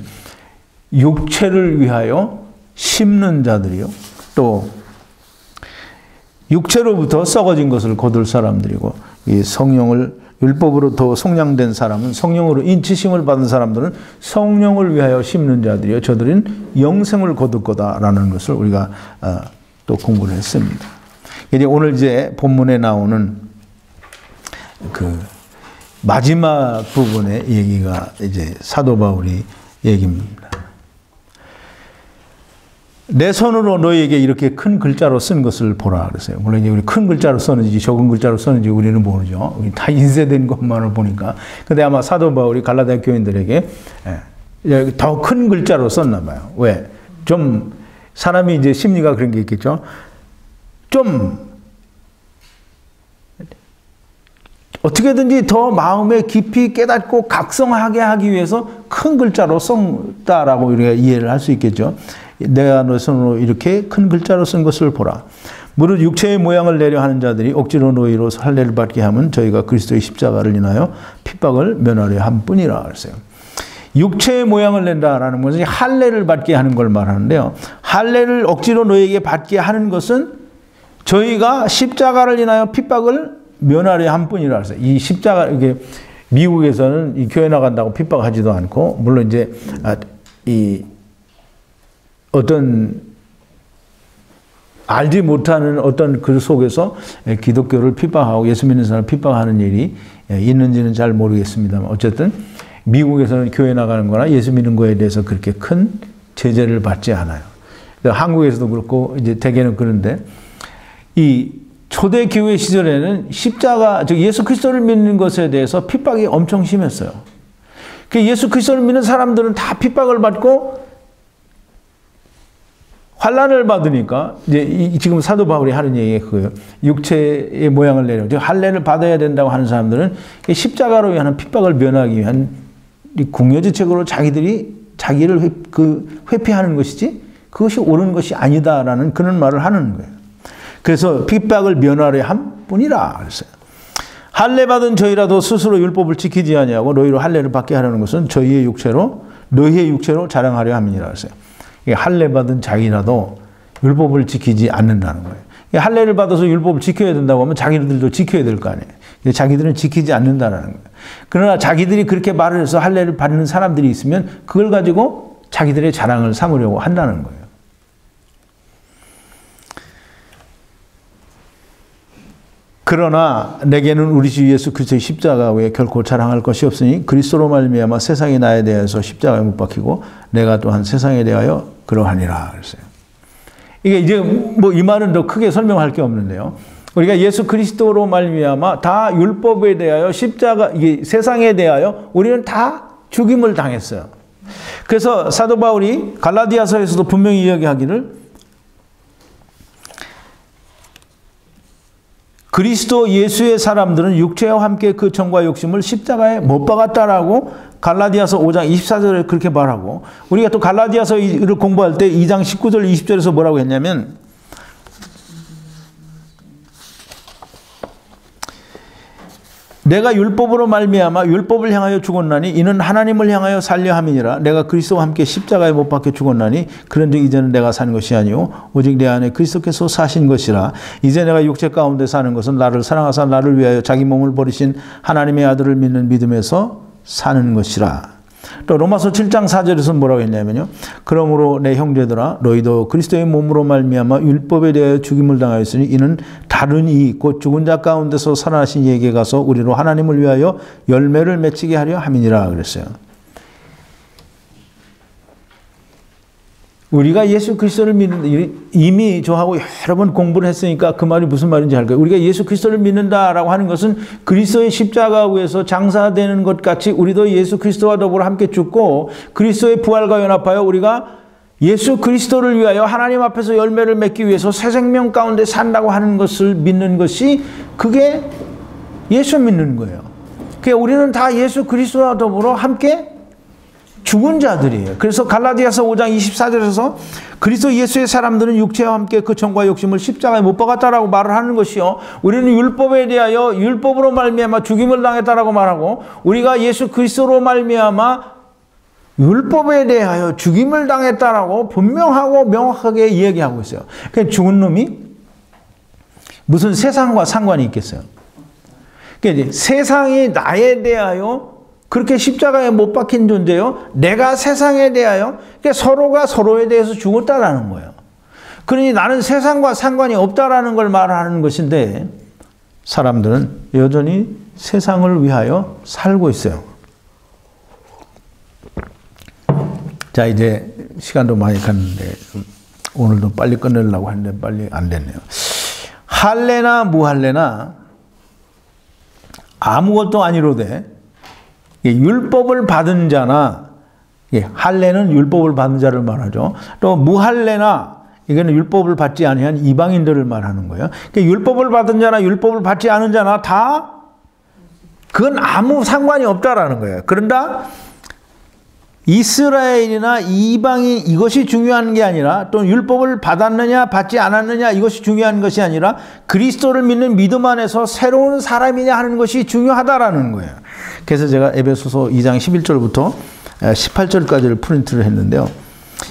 육체를 위하여 심는 자들이요. 또 육체로부터 썩어진 것을 거둘 사람들이고 이 성령을 율법으로 더 속량된 사람은 성령으로 인치심을 받은 사람들은 성령을 위하여 심는 자들이요. 저들은 영생을 거둘 거다라는 것을 우리가 또 공부를 했습니다. 이제 오늘 이제 본문에 나오는 그 마지막 부분의 얘기가 이제 사도 바울이 얘기입니다. 내 손으로 너에게 이렇게 큰 글자로 쓴 것을 보라 그랬어요. 물론 이제 우리 큰 글자로 썼는지 적은 글자로 썼는지 우리는 모르죠. 우리 다 인쇄된 것만을 보니까. 근데 아마 사도 바울이 갈라디아 교인들에게 더 큰 글자로 썼나 봐요. 왜? 좀 사람이 이제 심리가 그런 게 있겠죠. 좀 어떻게든지 더 마음에 깊이 깨닫고 각성하게 하기 위해서 큰 글자로 썼다라고 우리가 이해를 할 수 있겠죠. 내가 너 손으로 이렇게 큰 글자로 쓴 것을 보라. 무릇 육체의 모양을 내려 하는 자들이 억지로 노예로 할례를 받게 하면 저희가 그리스도의 십자가를 인하여 핍박을 면하려 한 뿐이라 그랬어요. 육체의 모양을 낸다라는 것은 할례를 받게 하는 걸 말하는데요. 할례를 억지로 너에게 받게 하는 것은 저희가 십자가를 인하여 핍박을 면하려 한 뿐이라 그랬어요. 이 십자가, 이게 미국에서는 이 교회 나간다고 핍박하지도 않고, 물론 이제 이 어떤 알지 못하는 어떤 그 속에서 기독교를 핍박하고 예수 믿는 사람을 핍박하는 일이 있는지는 잘 모르겠습니다만 어쨌든 미국에서는 교회 나가는 거나 예수 믿는 거에 대해서 그렇게 큰 제재를 받지 않아요. 한국에서도 그렇고 이제 대개는 그런데 이 초대 교회 시절에는 십자가, 즉 예수 그리스도를 믿는 것에 대해서 핍박이 엄청 심했어요. 그 예수 그리스도를 믿는 사람들은 다 핍박을 받고 환난을 받으니까 이제 지금 사도 바울이 하는 얘기가 그거예요. 육체의 모양을 내려 할례를 받아야 된다고 하는 사람들은 십자가로 위한 핍박을 면하기 위한 궁여지책으로 자기를 회피하는 것이지 그것이 옳은 것이 아니다라는 그런 말을 하는 거예요. 그래서 핍박을 면하려 한 뿐이라 그랬어요. 할례 받은 저희라도 스스로 율법을 지키지 아니하고 너희로 할례를 받게 하려는 것은 너희의 육체로 자랑하려 함이니라 그랬어요. 할례 받은 자기라도 율법을 지키지 않는다는 거예요. 할례를 받아서 율법을 지켜야 된다고 하면 자기들도 지켜야 될 거 아니에요. 자기들은 지키지 않는다라는 거예요. 그러나 자기들이 그렇게 말을 해서 할례를 받는 사람들이 있으면 그걸 가지고 자기들의 자랑을 삼으려고 한다는 거예요. 그러나 내게는 우리 주 예수 그리스도의 십자가 외에 결코 자랑할 것이 없으니 그리스도로 말미암아 세상이 나에 대해서 십자가에 못 박히고 내가 또한 세상에 대하여 그러하니라 그랬어요. 이게 이제 뭐 이 말은 더 크게 설명할 게 없는데요. 우리가 예수 그리스도로 말미암아 다 율법에 대하여 십자가 이게 세상에 대하여 우리는 다 죽임을 당했어요. 그래서 사도 바울이 갈라디아서에서도 분명히 이야기하기를 그리스도 예수의 사람들은 육체와 함께 그 정과 욕심을 십자가에 못 박았다라고 갈라디아서 5장 24절에 그렇게 말하고 우리가 또 갈라디아서를 공부할 때 2장 19절 20절에서 뭐라고 했냐면 내가 율법으로 말미암아 율법을 향하여 죽었나니 이는 하나님을 향하여 살려 함이니라. 내가 그리스도와 함께 십자가에 못 박혀 죽었나니 그런즉 이제는 내가 사는 것이 아니요 오직 내 안에 그리스도께서 사신 것이라. 이제 내가 육체 가운데 사는 것은 나를 사랑하사 나를 위하여 자기 몸을 버리신 하나님의 아들을 믿는 믿음에서 사는 것이라. 또 로마서 7장 4절에서 뭐라고 했냐면요. 그러므로 내 형제들아 너희도 그리스도의 몸으로 말미암아 율법에 대하여 죽임을 당하였으니 이는 다른 이 곧 죽은 자 가운데서 살아나신 이에게 가서 우리로 하나님을 위하여 열매를 맺히게 하려 함이니라 그랬어요. 우리가 예수 그리스도를 믿는 이미 저하고 여러 번 공부를 했으니까 그 말이 무슨 말인지 알 거예요. 우리가 예수 그리스도를 믿는다라고 하는 것은 그리스도의 십자가 위에서 장사되는 것 같이 우리도 예수 그리스도와 더불어 함께 죽고 그리스도의 부활과 연합하여 우리가 예수 그리스도를 위하여 하나님 앞에서 열매를 맺기 위해서 새 생명 가운데 산다고 하는 것을 믿는 것이 그게 예수 믿는 거예요. 그러니까 우리는 다 예수 그리스도와 더불어 함께 죽은 자들이에요. 그래서 갈라디아서 5장 24절에서 그리스도 예수의 사람들은 육체와 함께 그 정과 욕심을 십자가에 못 박았다라고 말을 하는 것이요. 우리는 율법에 대하여 율법으로 말미암아 죽임을 당했다라고 말하고 우리가 예수 그리스도로 말미암아 율법에 대하여 죽임을 당했다라고 분명하고 명확하게 이야기하고 있어요. 그러니까 죽은 놈이 무슨 세상과 상관이 있겠어요. 그러니까 세상이 나에 대하여 그렇게 십자가에 못 박힌 존재요. 내가 세상에 대하여 그러니까 서로가 서로에 대해서 죽었다라는 거예요. 그러니 나는 세상과 상관이 없다라는 걸 말하는 것인데 사람들은 여전히 세상을 위하여 살고 있어요. 자, 이제 시간도 많이 갔는데 오늘도 빨리 끝내려고 했는데 빨리 안 됐네요. 할례나 무할례나 아무것도 아니로되 율법을 받은 자나 할례는 율법을 받은 자를 말하죠. 또 무할례나 이거는 율법을 받지 아니한 이방인들을 말하는 거예요. 그러니까 율법을 받은 자나 율법을 받지 않은 자나 다 그건 아무 상관이 없다라는 거예요. 그런다 이스라엘이나 이방인 이것이 중요한 게 아니라 또 율법을 받았느냐 받지 않았느냐 이것이 중요한 것이 아니라 그리스도를 믿는 믿음 안에서 새로운 사람이냐 하는 것이 중요하다라는 거예요. 그래서 제가 에베소서 2장 11절부터 18절까지를 프린트를 했는데요.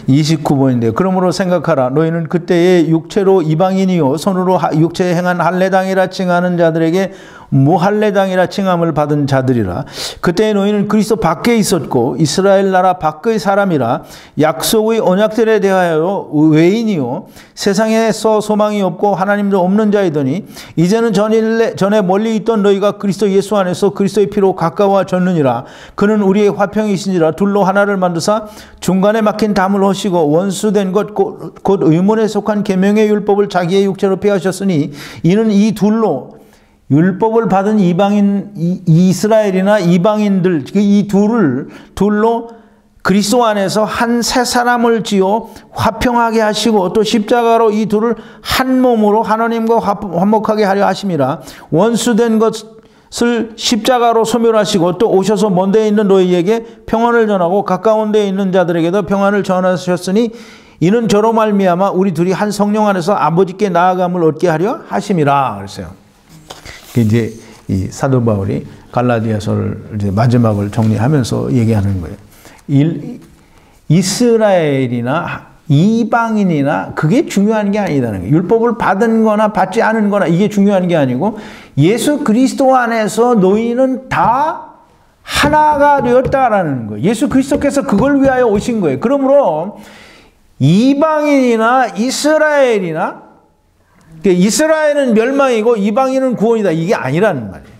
29번인데요. 그러므로 생각하라. 너희는 그때의 육체로 이방인이요 손으로 육체에 행한 할례당이라 칭하는 자들에게 무할례당이라 칭함을 받은 자들이라. 그때 너희는 그리스도 밖에 있었고 이스라엘 나라 밖의 사람이라 약속의 언약들에 대하여 외인이요 세상에서 소망이 없고 하나님도 없는 자이더니 이제는 전에 멀리 있던 너희가 그리스도 예수 안에서 그리스도의 피로 가까워졌느니라. 그는 우리의 화평이시니라. 둘로 하나를 만드사 중간에 막힌 담을 허시고 원수된 것 곧 의문에 속한 계명의 율법을 자기의 육체로 폐하셨으니 이는 이 둘로 율법을 받은 이방인 이스라엘이나 이방인들 이 둘로 그리스도 안에서 한 새 사람을 지어 화평하게 하시고 또 십자가로 이 둘을 한 몸으로 하나님과 화목하게 하려 하심이라. 원수된 것을 십자가로 소멸하시고 또 오셔서 먼 데에 있는 너희에게 평안을 전하고 가까운 데에 있는 자들에게도 평안을 전하셨으니 이는 저로 말미암아 우리 둘이 한 성령 안에서 아버지께 나아감을 얻게 하려 하심이라 그랬어요. 이제 이 사도 바울이 갈라디아서를 이제 마지막을 정리하면서 얘기하는 거예요. 이스라엘이나 이방인이나 그게 중요한 게 아니라는 거예요. 율법을 받은 거나 받지 않은 거나 이게 중요한 게 아니고 예수 그리스도 안에서 너희는 다 하나가 되었다라는 거예요. 예수 그리스도께서 그걸 위하여 오신 거예요. 그러므로 이방인이나 이스라엘이나 이스라엘은 멸망이고 이방인은 구원이다. 이게 아니라는 말이에요.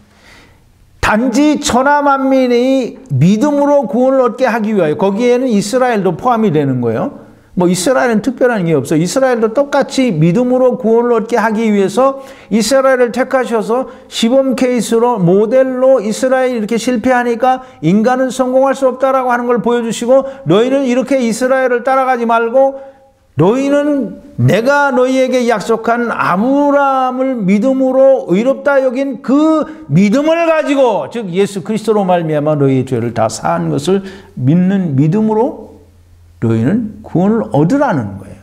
단지 천하 만민이 믿음으로 구원을 얻게 하기 위하여 거기에는 이스라엘도 포함이 되는 거예요. 뭐 이스라엘은 특별한 게 없어요. 이스라엘도 똑같이 믿음으로 구원을 얻게 하기 위해서 이스라엘을 택하셔서 시범 케이스로 모델로 이스라엘이 이렇게 실패하니까 인간은 성공할 수 없다라고 하는 걸 보여주시고 너희는 이렇게 이스라엘을 따라가지 말고 너희는 내가 너희에게 약속한 아브라함을 믿음으로 의롭다 여긴 그 믿음을 가지고 즉 예수 그리스도로 말미암아 너희의 죄를 다 사한 것을 믿는 믿음으로 너희는 구원을 얻으라는 거예요.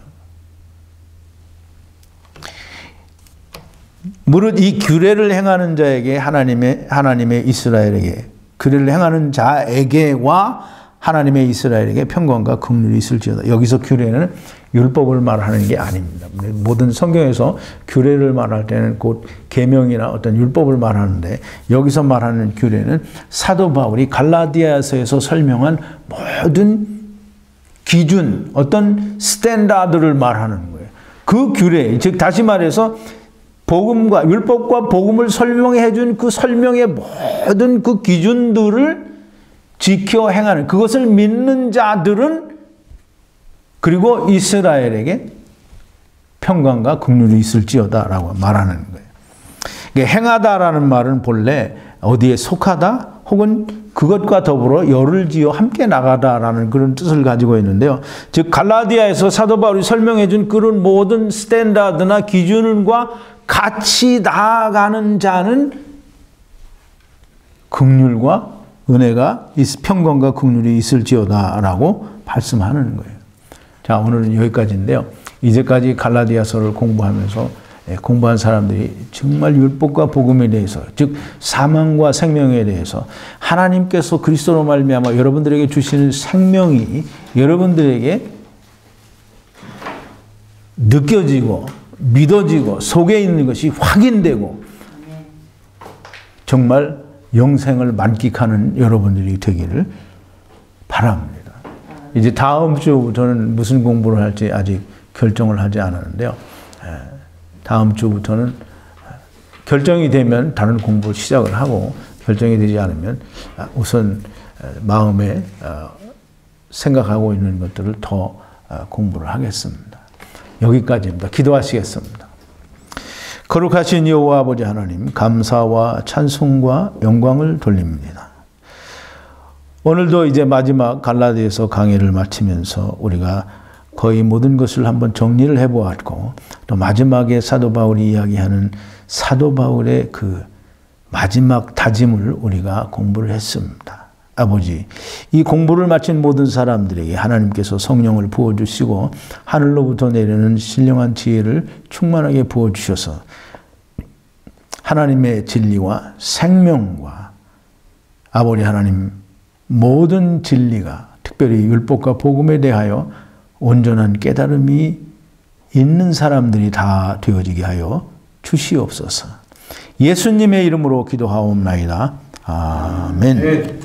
무릇 이 규례를 행하는 자에게 하나님의 이스라엘에게 규례를 행하는 자에게와 하나님의 이스라엘에게 평강과 긍휼이 있을지어다. 여기서 규례는 율법을 말하는 게 아닙니다. 모든 성경에서 규례를 말할 때는 곧 계명이나 어떤 율법을 말하는데 여기서 말하는 규례는 사도 바울이 갈라디아서에서 설명한 모든 기준, 어떤 스탠다드를 말하는 거예요. 그 규례, 즉 다시 말해서 복음과 율법과 복음을 설명해 준 그 설명의 모든 그 기준들을 지켜 행하는 그것을 믿는 자들은 그리고 이스라엘에게 평강과 긍휼이 있을지어다라고 말하는 거예요. 행하다라는 말은 본래 어디에 속하다 혹은 그것과 더불어 열을 지어 함께 나가다라는 그런 뜻을 가지고 있는데요. 즉 갈라디아에서 사도 바울이 설명해 준 그런 모든 스탠다드나 기준과 같이 나아가는 자는 긍휼과 은혜가 평강과 긍휼이 있을지어다라고 말씀하는 거예요. 자, 오늘은 여기까지인데요. 이제까지 갈라디아서를 공부하면서 공부한 사람들이 정말 율법과 복음에 대해서 즉 사망과 생명에 대해서 하나님께서 그리스도로 말미암아 여러분들에게 주시는 생명이 여러분들에게 느껴지고 믿어지고 속에 있는 것이 확인되고 정말 영생을 만끽하는 여러분들이 되기를 바랍니다. 이제 다음 주부터는 무슨 공부를 할지 아직 결정을 하지 않았는데요. 다음 주부터는 결정이 되면 다른 공부를 시작을 하고 결정이 되지 않으면 우선 마음에 생각하고 있는 것들을 더 공부를 하겠습니다. 여기까지입니다. 기도하시겠습니다. 거룩하신 여호와 아버지 하나님, 감사와 찬송과 영광을 돌립니다. 오늘도 이제 마지막 갈라디아서 강의를 마치면서 우리가 거의 모든 것을 한번 정리를 해보았고 또 마지막에 사도 바울이 이야기하는 사도 바울의 그 마지막 다짐을 우리가 공부를 했습니다. 아버지, 이 공부를 마친 모든 사람들에게 하나님께서 성령을 부어주시고 하늘로부터 내리는 신령한 지혜를 충만하게 부어주셔서 하나님의 진리와 생명과 아버지 하나님 모든 진리가 특별히 율법과 복음에 대하여 온전한 깨달음이 있는 사람들이 다 되어지게 하여 주시옵소서. 예수님의 이름으로 기도하옵나이다. 아멘.